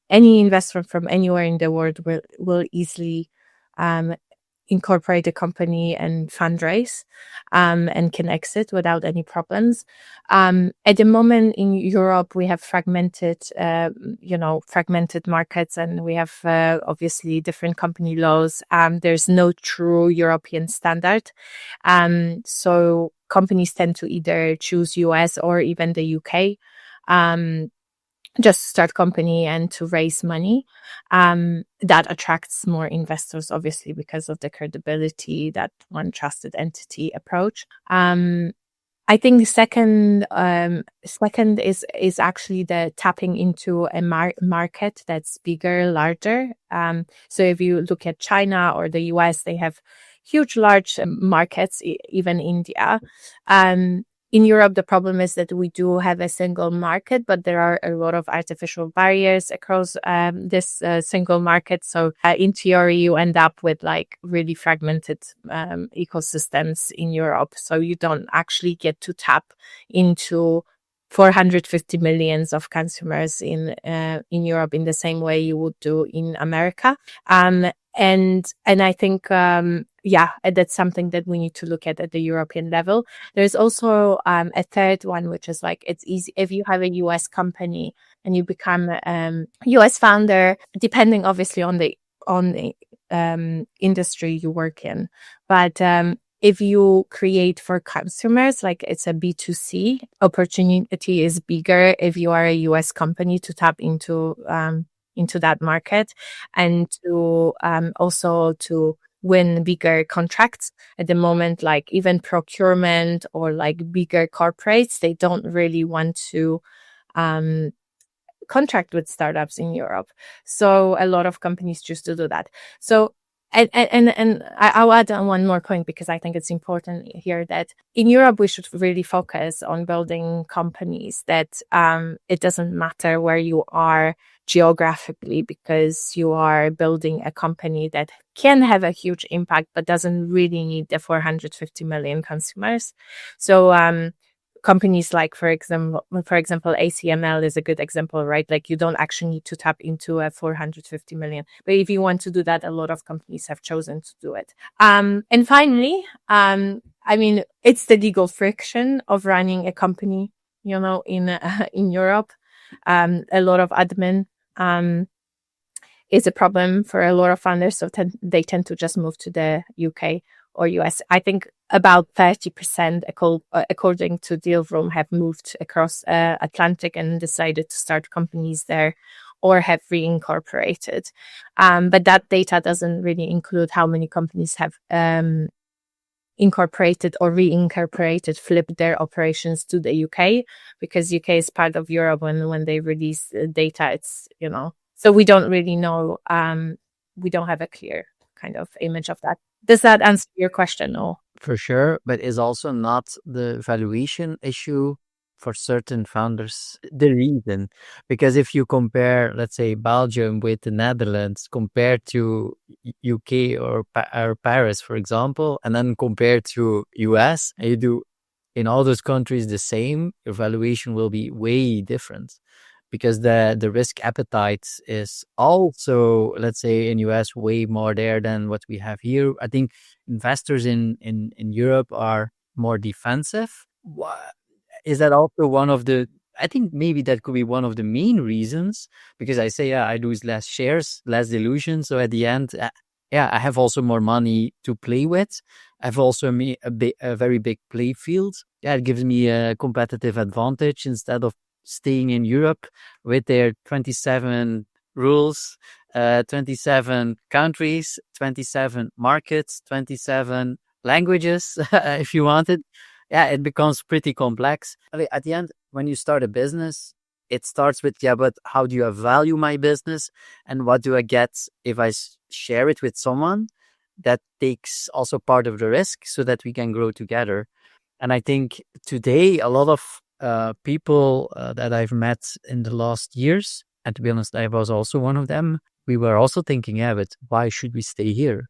any investor from anywhere in the world will easily incorporate a company and fundraise and can exit without any problems. At the moment in Europe, we have fragmented markets, and we have obviously different company laws. There's no true European standard. So companies tend to either choose US or even the UK. Just to start company and to raise money. That attracts more investors, obviously, because of the credibility, that one trusted entity approach. I think the second is actually the tapping into a market that's bigger, larger. So if you look at China or the US, they have huge, large markets, even India. In Europe, the problem is that we do have a single market, but there are a lot of artificial barriers across this single market. So in theory, you end up with like really fragmented ecosystems in Europe. So you don't actually get to tap into 450 millions of consumers in Europe in the same way you would do in America. And I think that's something that we need to look at the European level. There's also a third one, which is like, it's easy if you have a US company and you become US founder, depending obviously on the industry you work in. But if you create for consumers, like it's a B2C, opportunity is bigger if you are a US company to tap into that market, and to also to win bigger contracts. At the moment, like even procurement or like bigger corporates, they don't really want to contract with startups in Europe. So a lot of companies choose to do that. So and I'll add on one more point, because I think it's important here that in Europe, we should really focus on building companies that it doesn't matter where you are geographically, because you are building a company that can have a huge impact, but doesn't really need the 450 million consumers. So companies like, for example, ACML is a good example, right? Like you don't actually need to tap into a 450 million. But if you want to do that, a lot of companies have chosen to do it. And finally, I mean, it's the legal friction of running a company, you know, in Europe. A lot of admin is a problem for a lot of founders. So they tend to just move to the UK or US. I think about 30%, according to Dealroom, have moved across Atlantic and decided to start companies there, or have reincorporated. But that data doesn't really include how many companies have incorporated or reincorporated, flipped their operations to the UK, because UK is part of Europe. When they release data, it's, you know, so we don't really know. We don't have a clear kind of image of that. Does that answer your question? Or For sure, but is also not the valuation issue for certain founders the reason? Because if you compare, let's say, Belgium with the Netherlands compared to UK or Paris, for example, and then compared to US, and you do in all those countries the same, your valuation will be way different. Because the risk appetite is also, let's say, in US way more there than what we have here. I think investors in Europe are more defensive. Is that also one of the, I think maybe that could be one of the main reasons, because I say, I lose less shares, less dilution. So at the end, I have also more money to play with. I have also a very big play field. It gives me a competitive advantage instead of staying in Europe with their 27 rules, 27 countries, 27 markets, 27 languages, if you want it. It becomes pretty complex. At the end, when you start a business, it starts with, but how do you value my business? And what do I get if I share it with someone? That takes also part of the risk so that we can grow together. And I think today, a lot of people that I've met in the last years, and to be honest, I was also one of them, we were also thinking, but why should we stay here?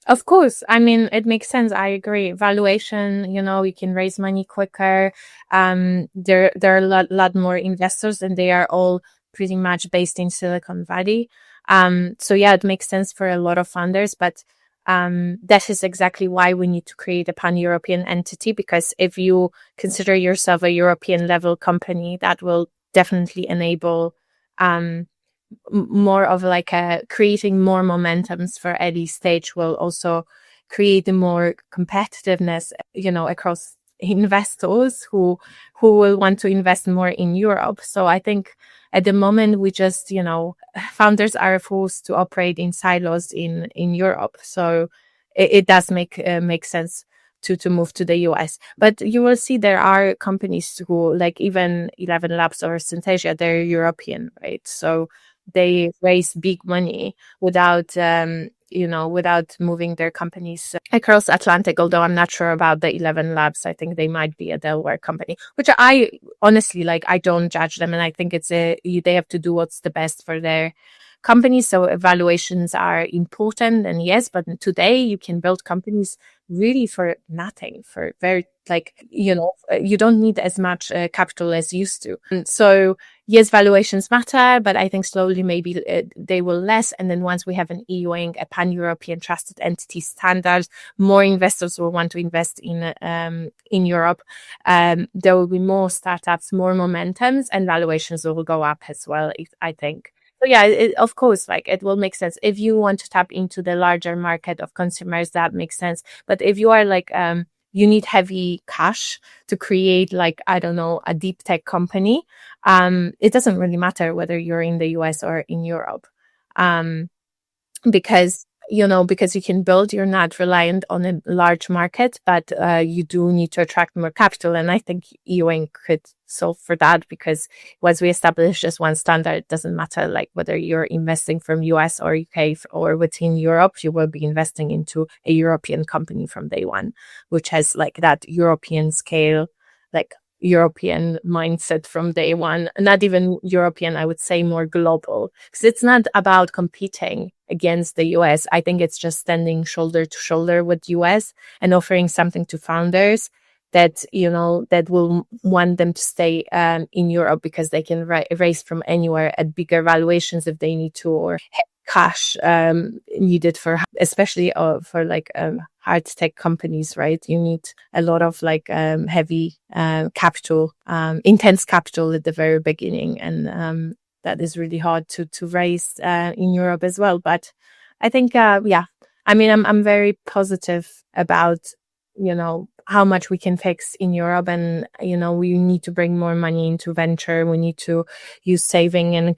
Of course. I mean, it makes sense. I agree. Valuation, you know, you can raise money quicker. There are a lot more investors, and they are all pretty much based in Silicon Valley. So yeah, it makes sense for a lot of founders, but that is exactly why we need to create a pan-European entity, because if you consider yourself a European level company, that will definitely enable more of like creating more momentums for early stage, will also create more competitiveness, you know, across investors who will want to invest more in Europe. So I think at the moment, we just, you know, founders are forced to operate in silos in Europe. So it does make sense to move to the US. But you will see there are companies who, like even 11 Labs or Synthesia, they're European, right? So they raise big money without without moving their companies across Atlantic. Although I'm not sure about the 11 Labs. I think they might be a Delaware company, which I honestly, like, I don't judge them. And I think they have to do what's the best for their companies. So evaluations are important, and yes, but today you can build companies really for nothing, for very you don't need as much capital as used to. And so yes, valuations matter, but I think slowly maybe they will less. And then once we have an EU Inc., a pan-European trusted entity standard, more investors will want to invest in Europe. There will be more startups, more momentums, and valuations will go up as well, I think. So yeah, of course, it will make sense. If you want to tap into the larger market of consumers, that makes sense. But if you are you need heavy cash to create I don't know, a deep tech company, it doesn't really matter whether you're in the US or in Europe. Because you can build, you're not reliant on a large market, but you do need to attract more capital. And I think EU Inc. could solve for that, because once we establish this one standard, it doesn't matter whether you're investing from US or UK or within Europe, you will be investing into a European company from day one, which has that European scale, European mindset from day one. Not even European, I would say more global, because it's not about competing against the US. I think it's just standing shoulder to shoulder with US and offering something to founders that that will want them to stay in Europe, because they can raise from anywhere at bigger valuations if they need to, or cash needed for, especially for hard tech companies, right? You need a lot of heavy capital, intense capital at the very beginning, and that is really hard to raise in Europe as well. But I think I'm very positive about how much we can fix in Europe, and we need to bring more money into venture. We need to use saving and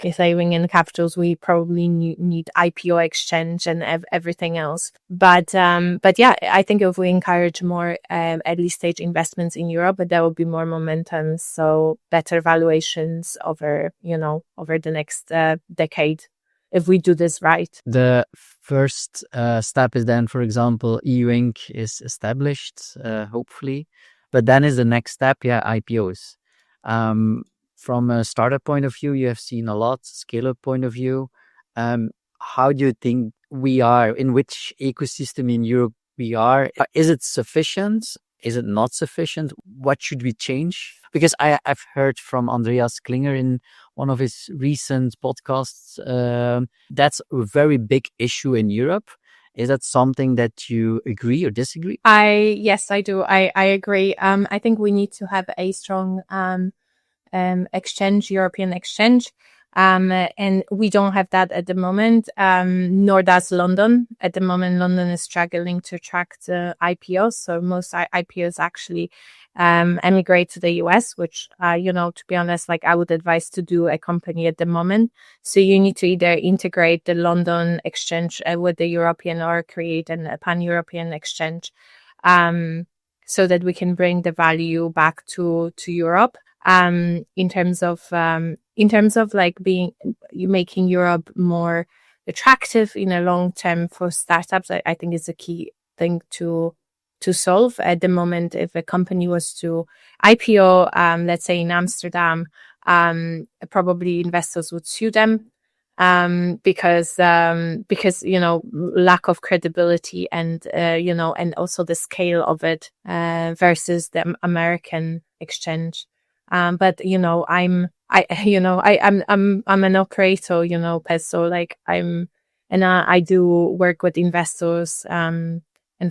capitals. We probably need IPO exchange and everything else. But yeah, I think if we encourage more early stage investments in Europe, there will be more momentum, so better valuations over the next decade, if we do this right. The first step is then, for example, EU Inc. is established, hopefully. But then is the next step, IPOs. From a startup point of view, you have seen a lot, scale-up point of view. How do you think we are? In which ecosystem in Europe we are? Is it sufficient? Is it not sufficient? What should we change? Because I've heard from Andreas Klinger in one of his recent podcasts, that's a very big issue in Europe. Is that something that you agree or disagree? Yes, I do. I agree. I think we need to have a strong European exchange. And we don't have that at the moment, nor does London. At the moment, London is struggling to attract IPOs. So most IPOs actually emigrate to the US, which, to be honest, I would advise to do a company at the moment. So you need to either integrate the London exchange with the European, or create a pan-European exchange, so that we can bring the value back to Europe. In terms of making Europe more attractive in a long term for startups, I think is a key thing to solve. At the moment, if a company was to IPO, let's say in Amsterdam, probably investors would sue them, because lack of credibility and and also the scale of it versus the American exchange. But I'm an operator, Pez, so I do work with investors and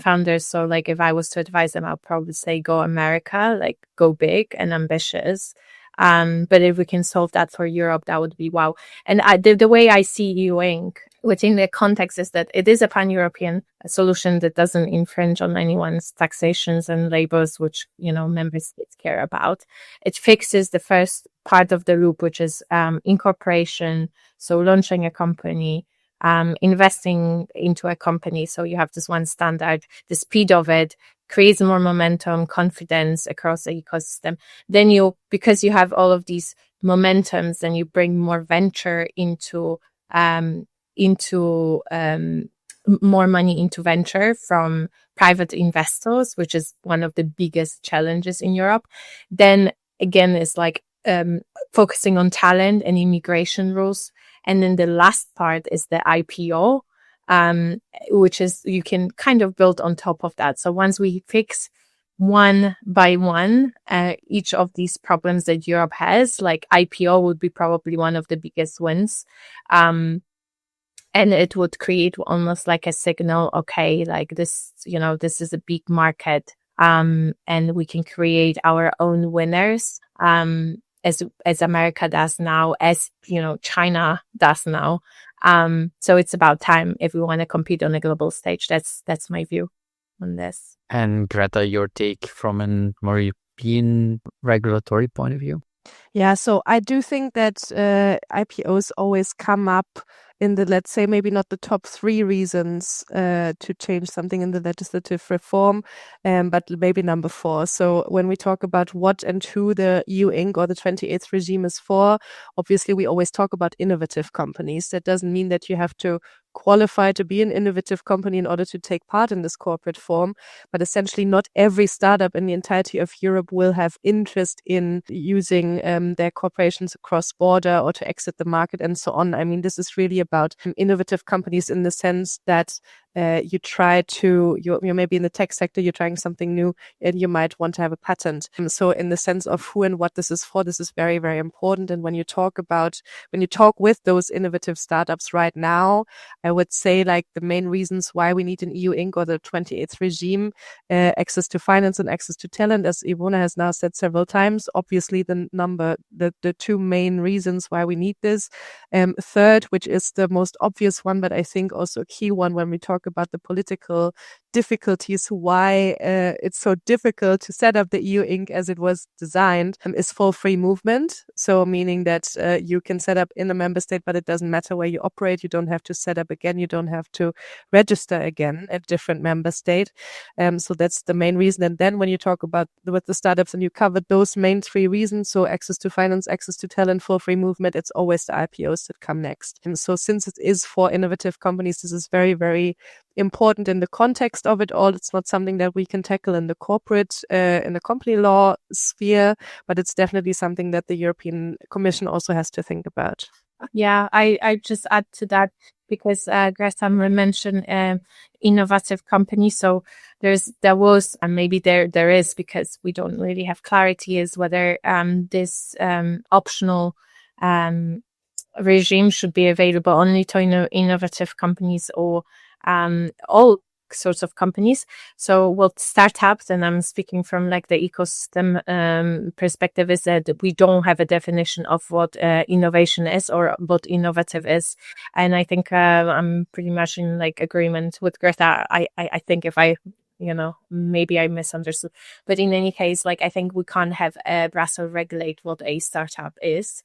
founders. So if I was to advise them, I'll probably say go America, go big and ambitious. But if we can solve that for Europe, that would be wow. And the way I see EU Inc. within the context is that it is a pan-European solution that doesn't infringe on anyone's taxations and labors, which, member states care about. It fixes the first part of the loop, which is incorporation. So launching a company, investing into a company. So you have this one standard, the speed of it creates more momentum, confidence across the ecosystem. Then because you have all of these momentums, then you bring more venture into more money into venture from private investors, which is one of the biggest challenges in Europe. Then again, it's focusing on talent and immigration rules. And then the last part is the IPO, which is you can kind of build on top of that. So once we fix one by one, each of these problems that Europe has, like IPO would be probably one of the biggest wins. And it would create almost like a signal, okay, like this, this is a big market, and we can create our own winners, as America does now, as, China does now. So it's about time if we want to compete on a global stage. That's my view on this. And Greta, your take from a more European regulatory point of view? Yeah, so I do think that IPOs always come up in the, let's say, maybe not the top 3 reasons to change something in the legislative reform, but maybe number 4. So when we talk about what and who the EU Inc. or the 28th regime is for, obviously we always talk about innovative companies. That doesn't mean that you have to qualify to be an innovative company in order to take part in this corporate form. But essentially not every startup in the entirety of Europe will have interest in using their corporations across border or to exit the market and so on. I mean, this is really about innovative companies in the sense that you try to, you're maybe in the tech sector, you're trying something new and you might want to have a patent. So in the sense of who and what this is for, this is very, very important. And when you talk with those innovative startups right now, I would say like the main reasons why we need an EU Inc. or the 28th regime, access to finance and access to talent, as Iwona has now said several times, obviously the 2 main reasons why we need this. Third, which is the most obvious one, but I think also a key one when we talk about the political difficulties, why it's so difficult to set up the EU Inc. as it was designed, is for free movement. So meaning that you can set up in a member state, but it doesn't matter where you operate. You don't have to set up again. You don't have to register again at different member state. So that's the main reason. And then when you talk about with the startups and you covered those main 3 reasons, so access to finance, access to talent, for free movement, it's always the IPOs that come next. And so since it is for innovative companies, this is very, very important in the context of it all. It's not something that we can tackle in the corporate, in the company law sphere, but it's definitely something that the European Commission also has to think about. Yeah, I just add to that because Greta mentioned innovative companies. So there was, and maybe there is, because we don't really have clarity, is whether this optional regime should be available only to innovative companies or all sorts of companies. So what startups, and I'm speaking from like the ecosystem perspective, is that we don't have a definition of what innovation is or what innovative is. And I think I'm pretty much in like agreement with Greta. I think if I maybe I misunderstood, but in any case, like I think we can't have Brussels regulate what a startup is,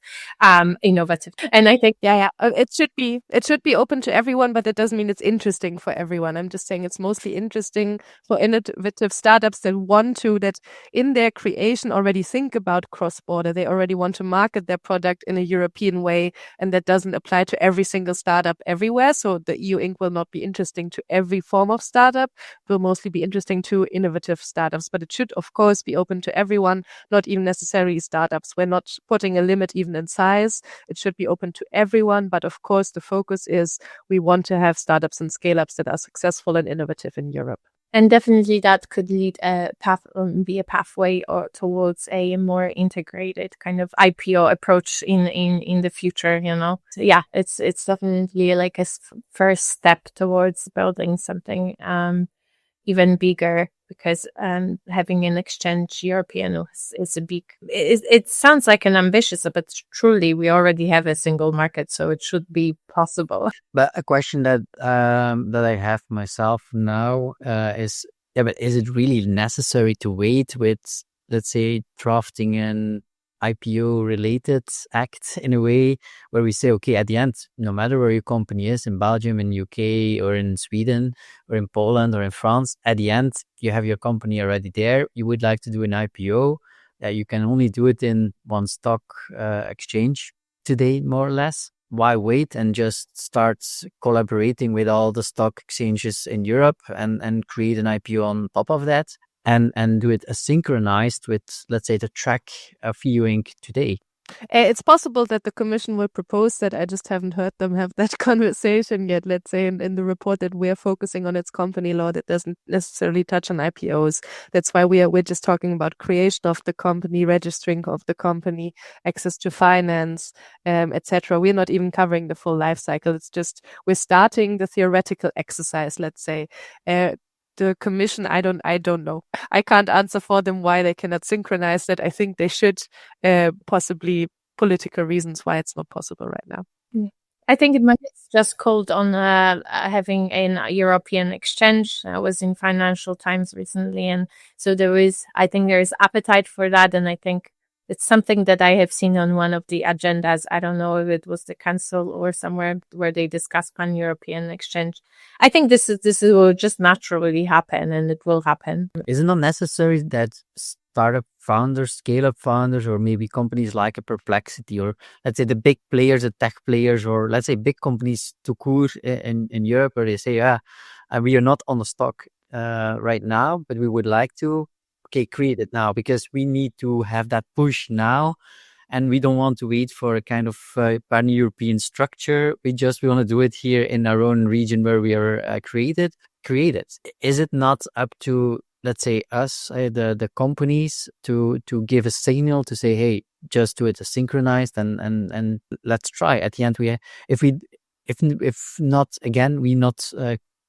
innovative. And I think, it should be open to everyone, but that doesn't mean it's interesting for everyone. I'm just saying it's mostly interesting for innovative startups that in their creation already think about cross-border. They already want to market their product in a European way, and that doesn't apply to every single startup everywhere. So the EU Inc. will not be interesting to every form of startup. It will mostly be interesting to innovative startups, but it should of course be open to everyone, not even necessarily startups. We're not putting a limit even in size. It should be open to everyone, but of course the focus is we want to have startups and scale-ups that are successful and innovative in Europe. And definitely that could lead be a pathway or towards a more integrated kind of IPO approach in the future, So yeah, it's definitely like a first step towards building something even bigger, because having an exchange European is a big, it sounds like an ambitious, but truly we already have a single market, so it should be possible. But a question that I have myself now is, but is it really necessary to wait with, let's say, drafting an IPO related act in a way where we say, okay, at the end, no matter where your company is, in Belgium, in UK, or in Sweden, or in Poland, or in France, at the end, you have your company already there. You would like to do an IPO. You can only do it in one stock exchange today, more or less. Why wait and just start collaborating with all the stock exchanges in Europe and create an IPO on top of that? And do it synchronized with, let's say, the track of EU Inc. today. It's possible that the Commission will propose that. I just haven't heard them have that conversation yet. Let's say in the report that we're focusing on, its company law that doesn't necessarily touch on IPOs. That's why we're just talking about creation of the company, registering of the company, access to finance, etc. We're not even covering the full life cycle. It's just we're starting the theoretical exercise. Let's say. The Commission, I don't know. I can't answer for them why they cannot synchronize that. I think they should, possibly political reasons why it's not possible right now. I think it's just called on having a European exchange. I was in Financial Times recently, and so I think there is appetite for that, and I think it's something that I have seen on one of the agendas. I don't know if it was the council or somewhere where they discuss pan-European exchange. I think this will just naturally happen, and it will happen. Is it not necessary that startup founders, scale-up founders, or maybe companies like a Perplexity, or let's say the big players, the tech players, or let's say big companies to court in Europe, where they say, we are not on the stock right now, but we would like to. Okay, create it now, because we need to have that push now, and we don't want to wait for a kind of pan-European structure. We want to do it here in our own region where we are created. Is it not up to, let's say, us, the companies, to give a signal to say, hey, just do it synchronized and let's try. At the end, if not, again, we not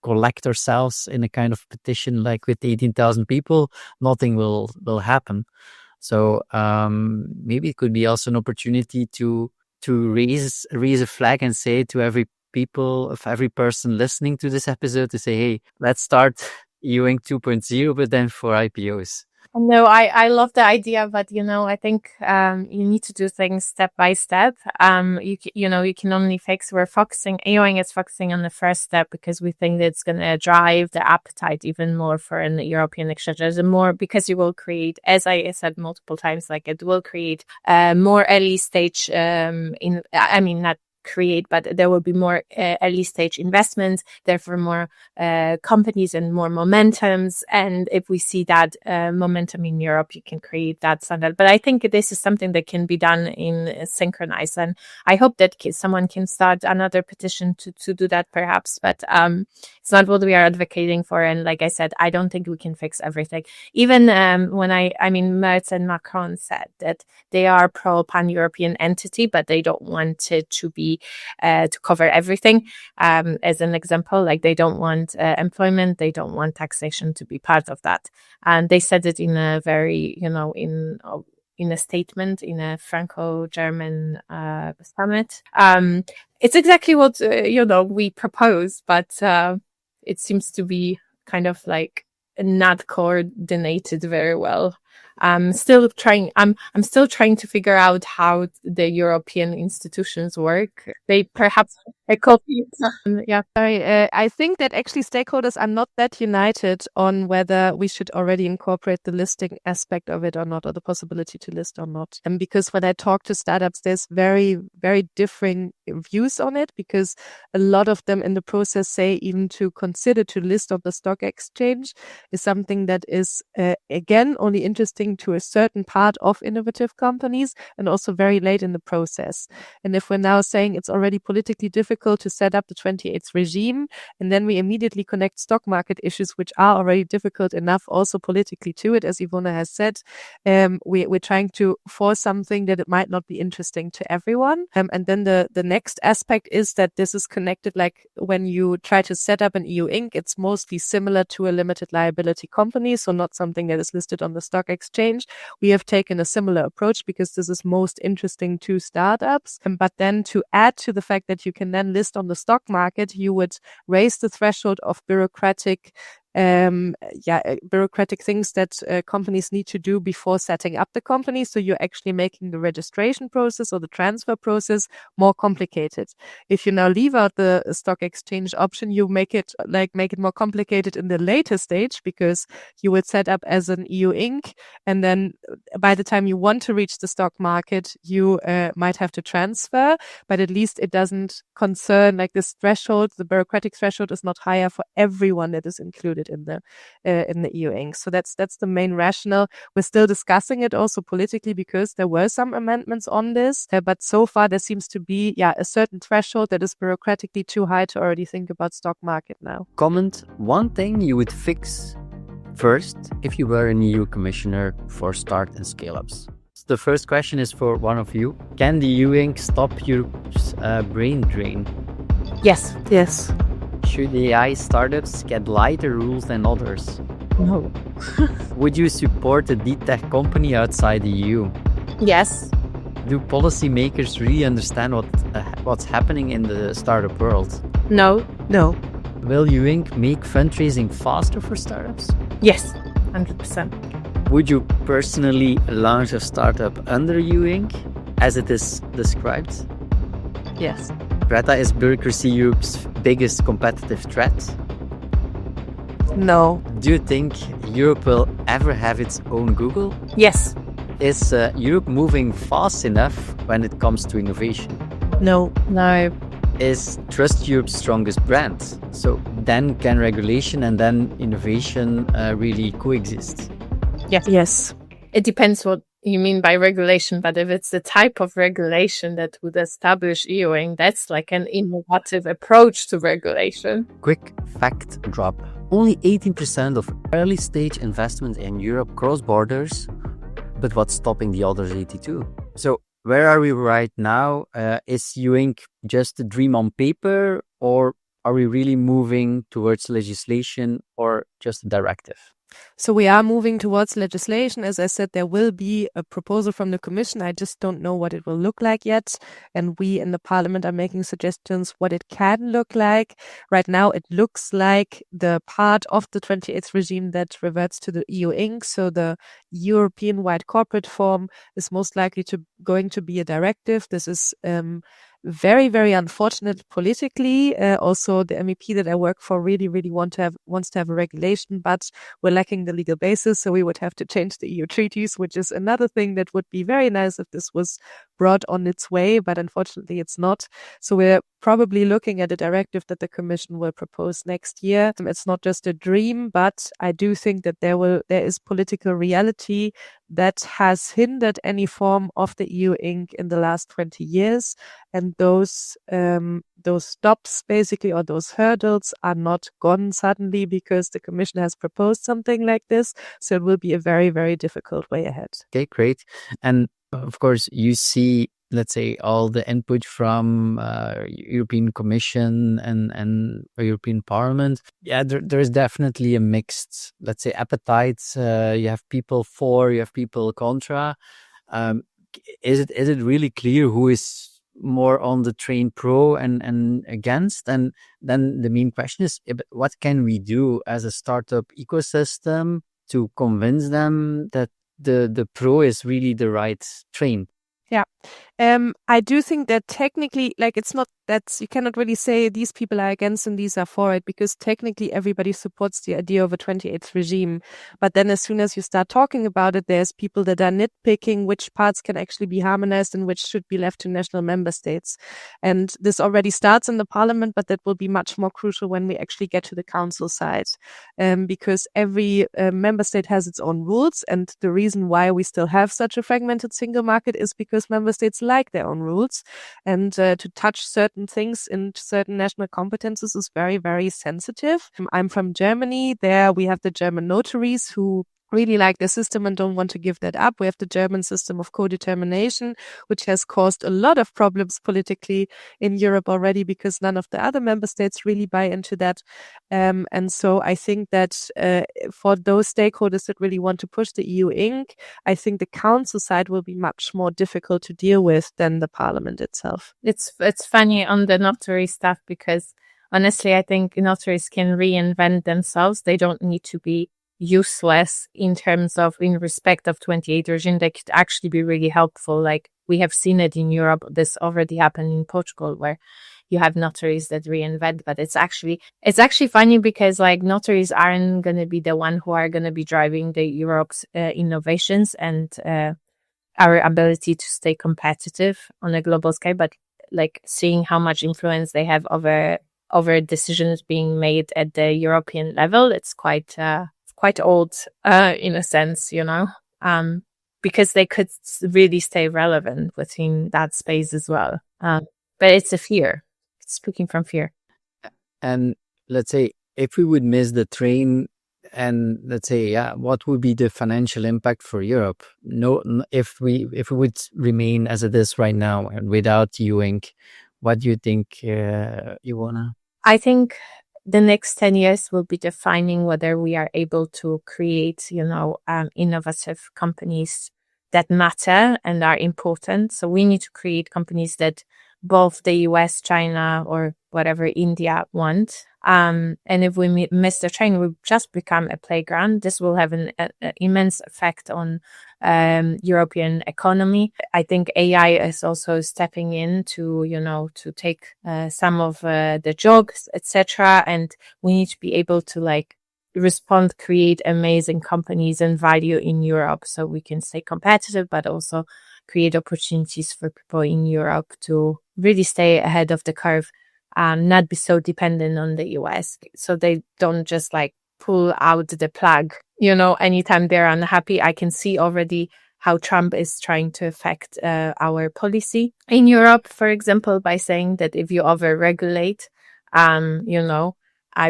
collect ourselves in a kind of petition like with 18,000 people, nothing will happen. So maybe it could be also an opportunity to raise a flag and say to every person listening to this episode, to say, hey, let's start EUing 2.0, but then for IPOs. No, I love the idea, but I think you need to do things step by step. You can only EUing is focusing on the first step because we think that it's going to drive the appetite even more for an European exchange. Because you will create, as I said multiple times, like it will create more early stage not create, but there will be more early stage investments, therefore more companies and more momentums. And if we see that momentum in Europe, you can create that standard. But I think this is something that can be done in synchronized, and I hope that someone can start another petition to do that perhaps, but it's not what we are advocating for. And like I said, I don't think we can fix everything. Even when Merz and Macron said that they are pro pan-European entity, but they don't want it to be to cover everything. As an example, like they don't want employment, they don't want taxation to be part of that. And they said it in a very, in a statement in a Franco-German summit. It's exactly what, we propose, but it seems to be kind of like not coordinated very well. I'm still trying to figure out how the European institutions work. They perhaps a copy. Yeah. Sorry, I think that actually stakeholders are not that united on whether we should already incorporate the listing aspect of it or not, or the possibility to list or not. And because when I talk to startups, there's very, very differing views on it, because a lot of them in the process say even to consider to list on the stock exchange is something that is, again, only interesting to a certain part of innovative companies and also very late in the process. And if we're now saying it's already politically difficult to set up the 28th regime, and then we immediately connect stock market issues, which are already difficult enough also politically to it, as Iwona has said, we're trying to force something that it might not be interesting to everyone. And then the next aspect is that this is connected, like when you try to set up an EU Inc., it's mostly similar to a limited liability company, so not something that is listed on the stock exchange. We have taken a similar approach because this is most interesting to startups. But then to add to the fact that you can then list on the stock market, you would raise the threshold of bureaucratic things that companies need to do before setting up the company. So you're actually making the registration process or the transfer process more complicated. If you now leave out the stock exchange option, you make it more complicated in the later stage, because you would set up as an EU Inc. and then by the time you want to reach the stock market, you might have to transfer, but at least it doesn't concern like this threshold. The bureaucratic threshold is not higher for everyone that is included included in the EU Inc. So that's the main rationale. We're still discussing it also politically because there were some amendments on this, but so far there seems to be a certain threshold that is bureaucratically too high to already think about stock market now. Comment one thing you would fix first if you were an EU commissioner for start and scale-ups. The first question is for one of you. Can the EU Inc. stop Europe's brain drain? Yes. Yes. Should AI startups get lighter rules than others? No. Would you support a deep tech company outside the EU? Yes. Do policymakers really understand what's happening in the startup world? No. No. Will EU Inc. make fundraising faster for startups? Yes. 100%. Would you personally launch a startup under EU Inc. as it is described? Yes. Greta, is bureaucracy Europe's biggest competitive threat? No. Do you think Europe will ever have its own Google? Yes. Is Europe moving fast enough when it comes to innovation? No. No. Is trust Europe's strongest brand? So then can regulation and then innovation really coexist? Yes. Yes. It depends what you mean by regulation, but if it's the type of regulation that would establish EUing, that's like an innovative approach to regulation. Quick fact drop. Only 18% of early stage investment in Europe cross borders, but what's stopping the others 82? So where are we right now? Is EU Inc. just a dream on paper, or are we really moving towards legislation or just a directive? So we are moving towards legislation. As I said, there will be a proposal from the Commission. I just don't know what it will look like yet. And we in the Parliament are making suggestions what it can look like. Right now, it looks like the part of the 28th regime that reverts to the EU Inc. So the European-wide corporate form is most likely going to be a directive. This is very, very unfortunate politically. Also, the MEP that I work for really wants to have a regulation, but we're lacking the legal basis. So we would have to change the EU treaties, which is another thing that would be very nice if this was brought on its way, but unfortunately it's not. So we're probably looking at a directive that the Commission will propose next year. It's not just a dream, but I do think that there is political reality that has hindered any form of the EU Inc. in the last 20 years. And those stops basically, or those hurdles, are not gone suddenly because the Commission has proposed something like this. So it will be a very, very difficult way ahead. Okay, great. And of course, you see, let's say, all the input from European Commission and European Parliament. Yeah, there is definitely a mixed, let's say, appetite. You have people for, you have people contra. Is it really clear who is more on the train pro and against? And then the main question is, what can we do as a startup ecosystem to convince them that the pro is really the right train? Yeah. I do think that technically, like, it's not that you cannot really say these people are against and these are for it, because technically everybody supports the idea of a 28th regime. But then as soon as you start talking about it, there's people that are nitpicking which parts can actually be harmonized and which should be left to national member states. And this already starts in the Parliament, but that will be much more crucial when we actually get to the Council side, because every member state has its own rules. And the reason why we still have such a fragmented single market is because member states like their own rules, and to touch certain things in certain national competences is very, very sensitive. I'm from Germany. There we have the German notaries who really like the system and don't want to give that up. We have the German system of co-determination, which has caused a lot of problems politically in Europe already because none of the other member states really buy into that. And so I think that for those stakeholders that really want to push the EU Inc., I think the council side will be much more difficult to deal with than the parliament itself. It's funny on the notary stuff because honestly, I think notaries can reinvent themselves. They don't need to be useless in terms of in respect of 28 regime. They could actually be really helpful. Like we have seen it in Europe. This already happened in Portugal where you have notaries that reinvent, but it's actually funny because like notaries aren't going to be the one who are going to be driving the Europe's innovations and our ability to stay competitive on a global scale, but like seeing how much influence they have over over decisions being made at the European level. It's quite old, in a sense, because they could really stay relevant within that space as well. But it's a fear, speaking from fear. And let's say if we would miss the train, and let's say, what would be the financial impact for Europe? If we would remain as it is right now and without Ewing, what do you think, Iwona? I think the next 10 years will be defining whether we are able to create, innovative companies that matter and are important. So we need to create companies that both the US, China, or whatever India want. And if we miss the train, we just become a playground. This will have an immense effect on European economy. I think AI is also stepping in to take some of the jobs, etc. And we need to be able to respond, create amazing companies and value in Europe so we can stay competitive, but also create opportunities for people in Europe to really stay ahead of the curve and not be so dependent on the US. So they don't just pull out the plug, anytime they're unhappy. I can see already how Trump is trying to affect our policy in Europe, for example, by saying that if you over-regulate, I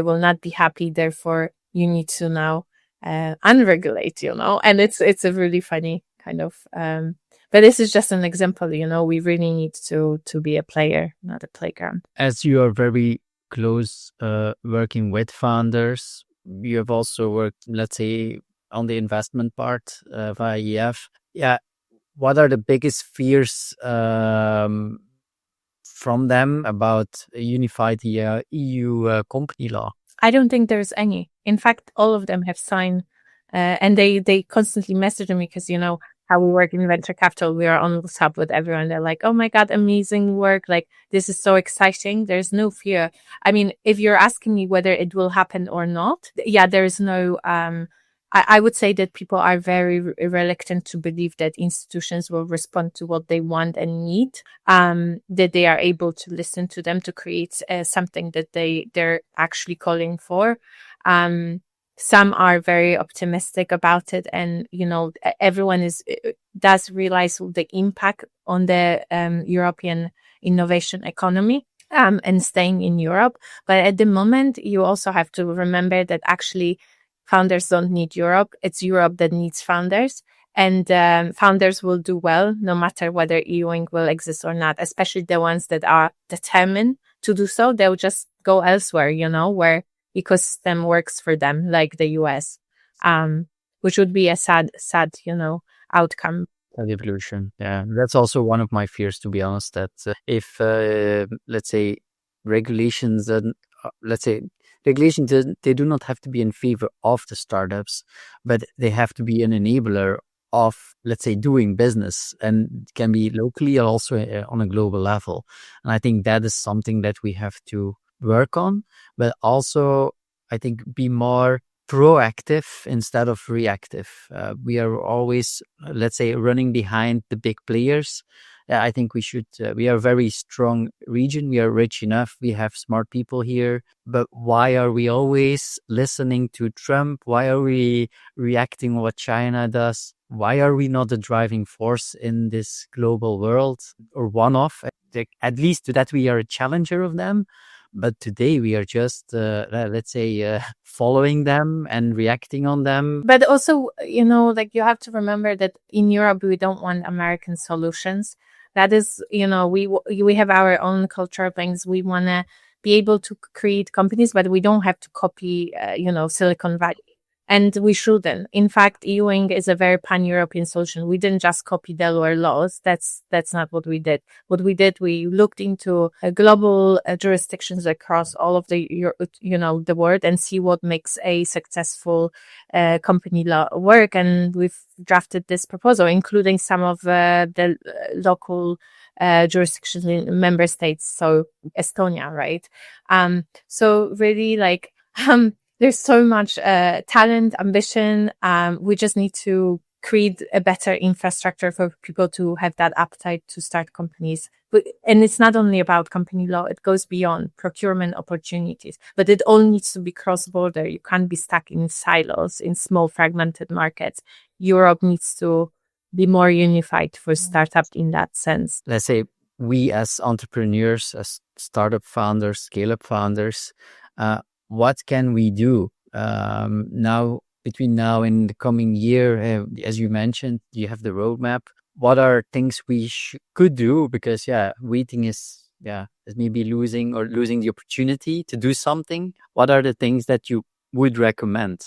will not be happy. Therefore, you need to now unregulate, and it's a really funny kind of, but this is just an example, we really need to be a player, not a playground. As you are very close working with founders, you have also worked, let's say, on the investment part via EF. Yeah. What are the biggest fears from them about a unified EU company law? I don't think there's any. In fact, all of them have signed, and they constantly message me because, how we work in venture capital, we are on WhatsApp with everyone. They're like, oh my God, amazing work. This is so exciting. There's no fear. I mean, if you're asking me whether it will happen or not, there is no, I would say that people are very reluctant to believe that institutions will respond to what they want and need, that they are able to listen to them to create something that they're actually calling for. Some are very optimistic about it, and everyone does realize the impact on the European innovation economy and staying in Europe. But at the moment, you also have to remember that actually founders don't need Europe. It's Europe that needs founders, and founders will do well no matter whether Ewing will exist or not. Especially the ones that are determined to do so, they'll just go elsewhere. Where ecosystem works for them, like the US, which would be a sad, outcome. An evolution. Yeah, that's also one of my fears, to be honest, that if, let's say, regulations, they do not have to be in favor of the startups, but they have to be an enabler of, let's say, doing business, and can be locally or also on a global level. And I think that is something that we have to work on, but also I think be more proactive instead of reactive. We are always, let's say, running behind the big players. I think we should, we are a very strong region. We are rich enough. We have smart people here, but why are we always listening to Trump? Why are we reacting what China does? Why are we not the driving force in this global world, or one-off? At least to that we are a challenger of them. But today we are just, let's say, following them and reacting on them. But also, you have to remember that in Europe, we don't want American solutions. That is, we have our own cultural things. We want to be able to create companies, but we don't have to copy, Silicon Valley. And we shouldn't. In fact, Ewing is a very pan-European solution. We didn't just copy Delaware laws. That's not what we did. What we did, we looked into global jurisdictions across all of the world and see what makes a successful company law work. And we've drafted this proposal, including some of the local jurisdictions in member states. So Estonia, right? So really there's so much talent, ambition. We just need to create a better infrastructure for people to have that appetite to start companies. And it's not only about company law, it goes beyond procurement opportunities, but it all needs to be cross-border. You can't be stuck in silos, in small fragmented markets. Europe needs to be more unified for startup in that sense. Let's say we as entrepreneurs, as startup founders, scale-up founders, what can we do now between now and the coming year? As you mentioned, you have the roadmap. What are things we could do? Because waiting is maybe losing the opportunity to do something. What are the things that you would recommend?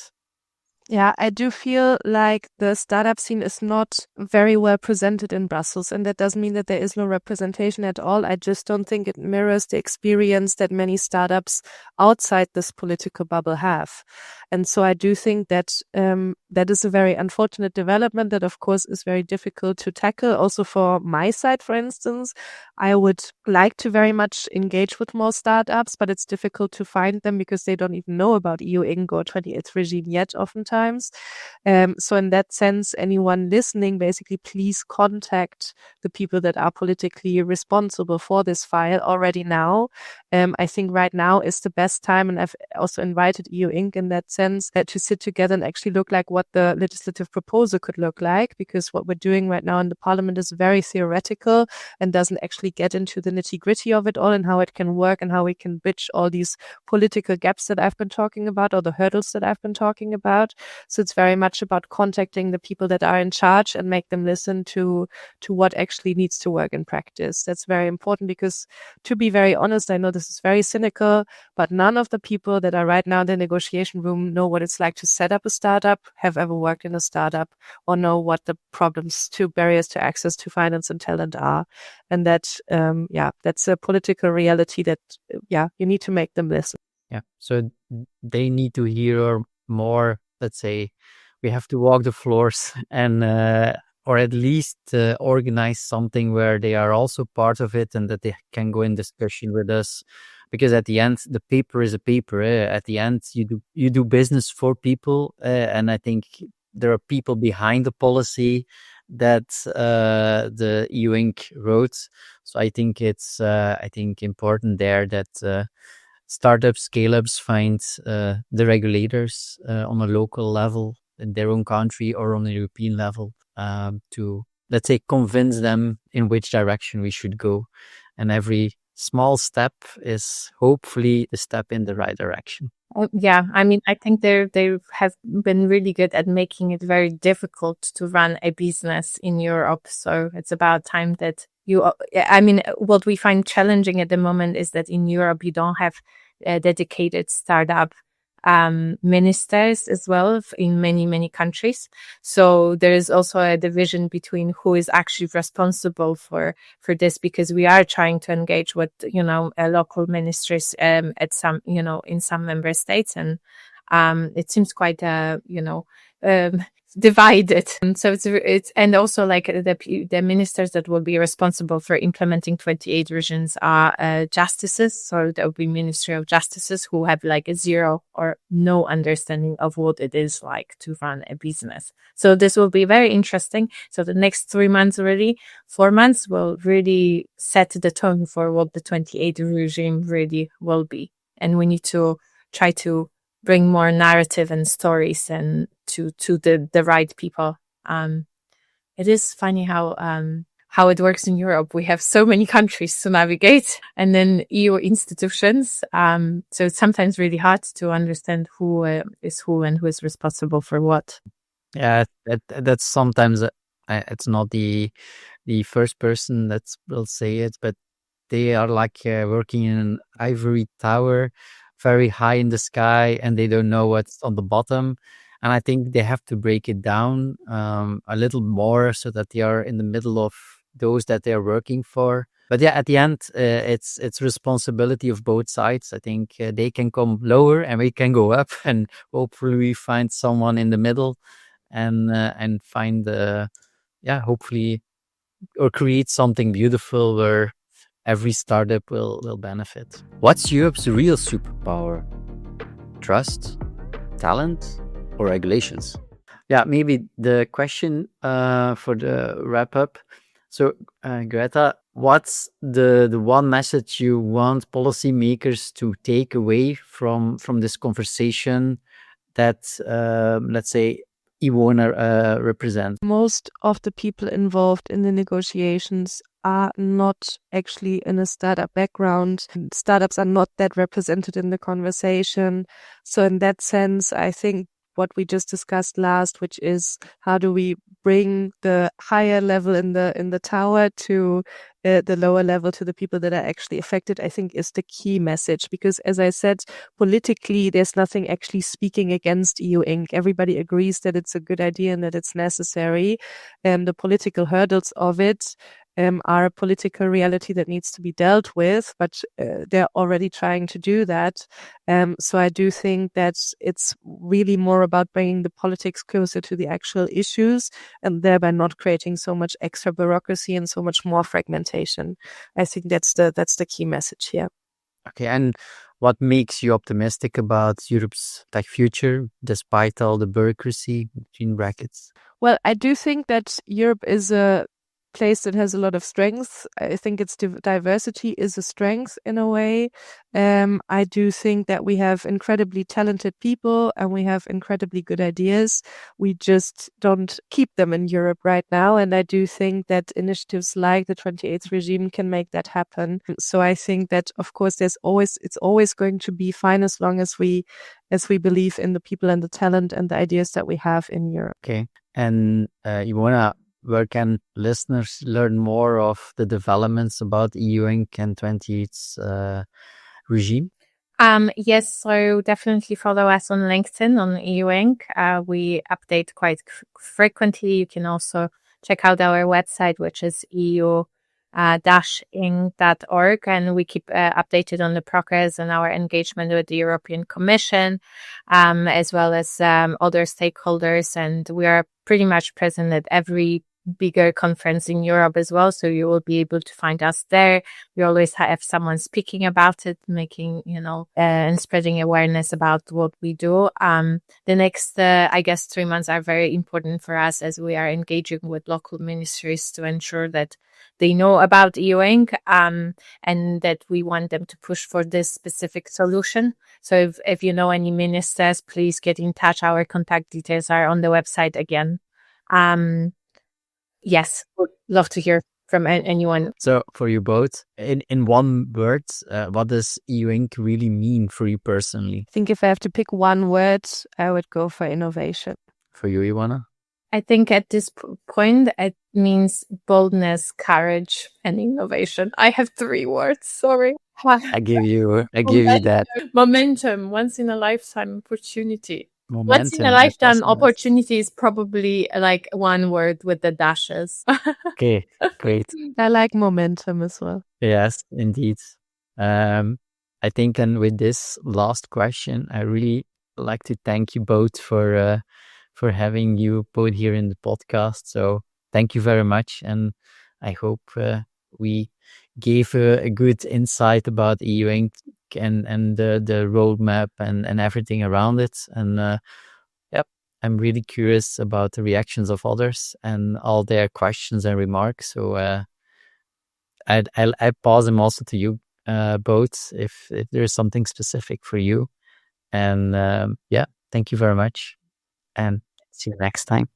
Yeah, I do feel like the startup scene is not very well presented in Brussels, and that doesn't mean that there is no representation at all. I just don't think it mirrors the experience that many startups outside this political bubble have. And so I do think that that is a very unfortunate development that, of course, is very difficult to tackle. Also for my side, for instance, I would like to very much engage with more startups, but it's difficult to find them because they don't even know about EU Inc. or 28th regime yet oftentimes. So in that sense, anyone listening, basically, please contact the people that are politically responsible for this file already now. I think right now is the best time, and I've also invited EU Inc. in that sense to sit together and actually look like what the legislative proposal could look like, because what we're doing right now in the parliament is very theoretical and doesn't actually get into the nitty-gritty of it all and how it can work and how we can bridge all these political gaps that I've been talking about, or the hurdles that I've been talking about. So it's very much about contacting the people that are in charge and make them listen to what actually needs to work in practice. That's very important because, to be very honest, I know this is very cynical, but none of the people that are right now in the negotiation room know what it's like to set up a startup, have ever worked in a startup, or know what the barriers to access to finance and talent are. And that, that's a political reality that, you need to make them listen. Yeah. So they need to hear more. Let's say we have to walk the floors and or at least organize something where they are also part of it and that they can go in discussion with us, because at the end the paper is a paper. At the end you do business for people, and I think there are people behind the policy that the EU Inc. wrote. So I think it's important there that startups, scale-ups find the regulators on a local level in their own country or on a European level to, let's say, convince them in which direction we should go. And every small step is hopefully the step in the right direction. I mean, I think they have been really good at making it very difficult to run a business in Europe. So it's about time that what we find challenging at the moment is that in Europe, you don't have dedicated startup ministers as well in many countries. So there is also a division between who is actually responsible for this, because we are trying to engage with, local ministries at some, in some member states. And it seems quite, divided. And so it's and also like the ministers that will be responsible for implementing 28 regimes are justices. So there will be Ministry of Justices who have like a zero or no understanding of what it is like to run a business. So this will be very interesting. So the next 4 months will really set the tone for what the 28 regime really will be. And we need to try to bring more narrative and stories and to the right people. It is funny how it works in Europe. We have so many countries to navigate, and then EU institutions. So it's sometimes really hard to understand who is who and who is responsible for what. Yeah, that's sometimes it's not the first person that will say it, but they are like working in an ivory tower, very high in the sky, and they don't know what's on the bottom. And I think they have to break it down a little more so that they are in the middle of those that they are working for. But yeah, at the end, it's responsibility of both sides. I think they can come lower and we can go up, and hopefully we find someone in the middle and find hopefully, or create something beautiful where every startup will benefit. What's Europe's real superpower? Trust, talent, or regulations? Yeah, maybe the question for the wrap up. So, Greta, what's the one message you want policymakers to take away from this conversation that, let's say, Iwona represents? Most of the people involved in the negotiations are not actually in a startup background. Startups are not that represented in the conversation. So in that sense, I think what we just discussed last, which is how do we bring the higher level in the tower to the lower level, to the people that are actually affected, I think is the key message. Because as I said, politically, there's nothing actually speaking against EU Inc. Everybody agrees that it's a good idea and that it's necessary. The political hurdles of it are a political reality that needs to be dealt with, but they're already trying to do that. So I do think that it's really more about bringing the politics closer to the actual issues and thereby not creating so much extra bureaucracy and so much more fragmentation. I think that's the key message here. Okay, and what makes you optimistic about Europe's tech future, despite all the bureaucracy between brackets? Well, I do think that Europe is a place that has a lot of strengths. I think its diversity is a strength in a way. I do think that we have incredibly talented people and we have incredibly good ideas. We just don't keep them in Europe right now. And I do think that initiatives like the 28th regime can make that happen. So I think that, of course, it's always going to be fine as long as we believe in the people and the talent and the ideas that we have in Europe. Okay. And Iwona, where can listeners learn more of the developments about EU Inc. and 28th regime? Yes, so definitely follow us on LinkedIn on EU Inc. We update quite frequently. You can also check out our website, which is EU-inc.org, and we keep updated on the progress and our engagement with the European Commission, as well as other stakeholders. And we are pretty much present at every bigger conference in Europe as well. So you will be able to find us there. We always have someone speaking about it, making, and spreading awareness about what we do. The next, I guess, 3 months are very important for us as we are engaging with local ministries to ensure that they know about EU Inc. And that we want them to push for this specific solution. So if you know any ministers, please get in touch. Our contact details are on the website again. Yes, would love to hear from anyone. So for you both, in one word, what does EU Inc. really mean for you personally? I think if I have to pick one word, I would go for innovation. For you, Iwona? I think at this point, it means boldness, courage, and innovation. I have 3 words, sorry. I give you that. Momentum, once in a lifetime opportunity. Momentum, once in a lifetime opportunity is probably like one word with the dashes. Okay, great. I like momentum as well. Yes, indeed. I think, and with this last question, I really like to thank you both for having you both here in the podcast. So thank you very much, and I hope we gave a good insight about EU Inc. and the roadmap and everything around it. And I'm really curious about the reactions of others and all their questions and remarks. So I pause them also to you both if there's something specific for you. And thank you very much, and see you next time.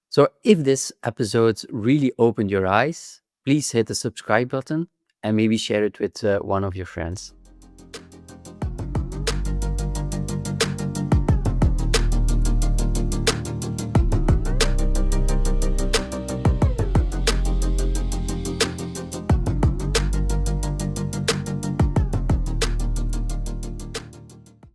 So if this episode really opened your eyes, please hit the subscribe button and maybe share it with one of your friends.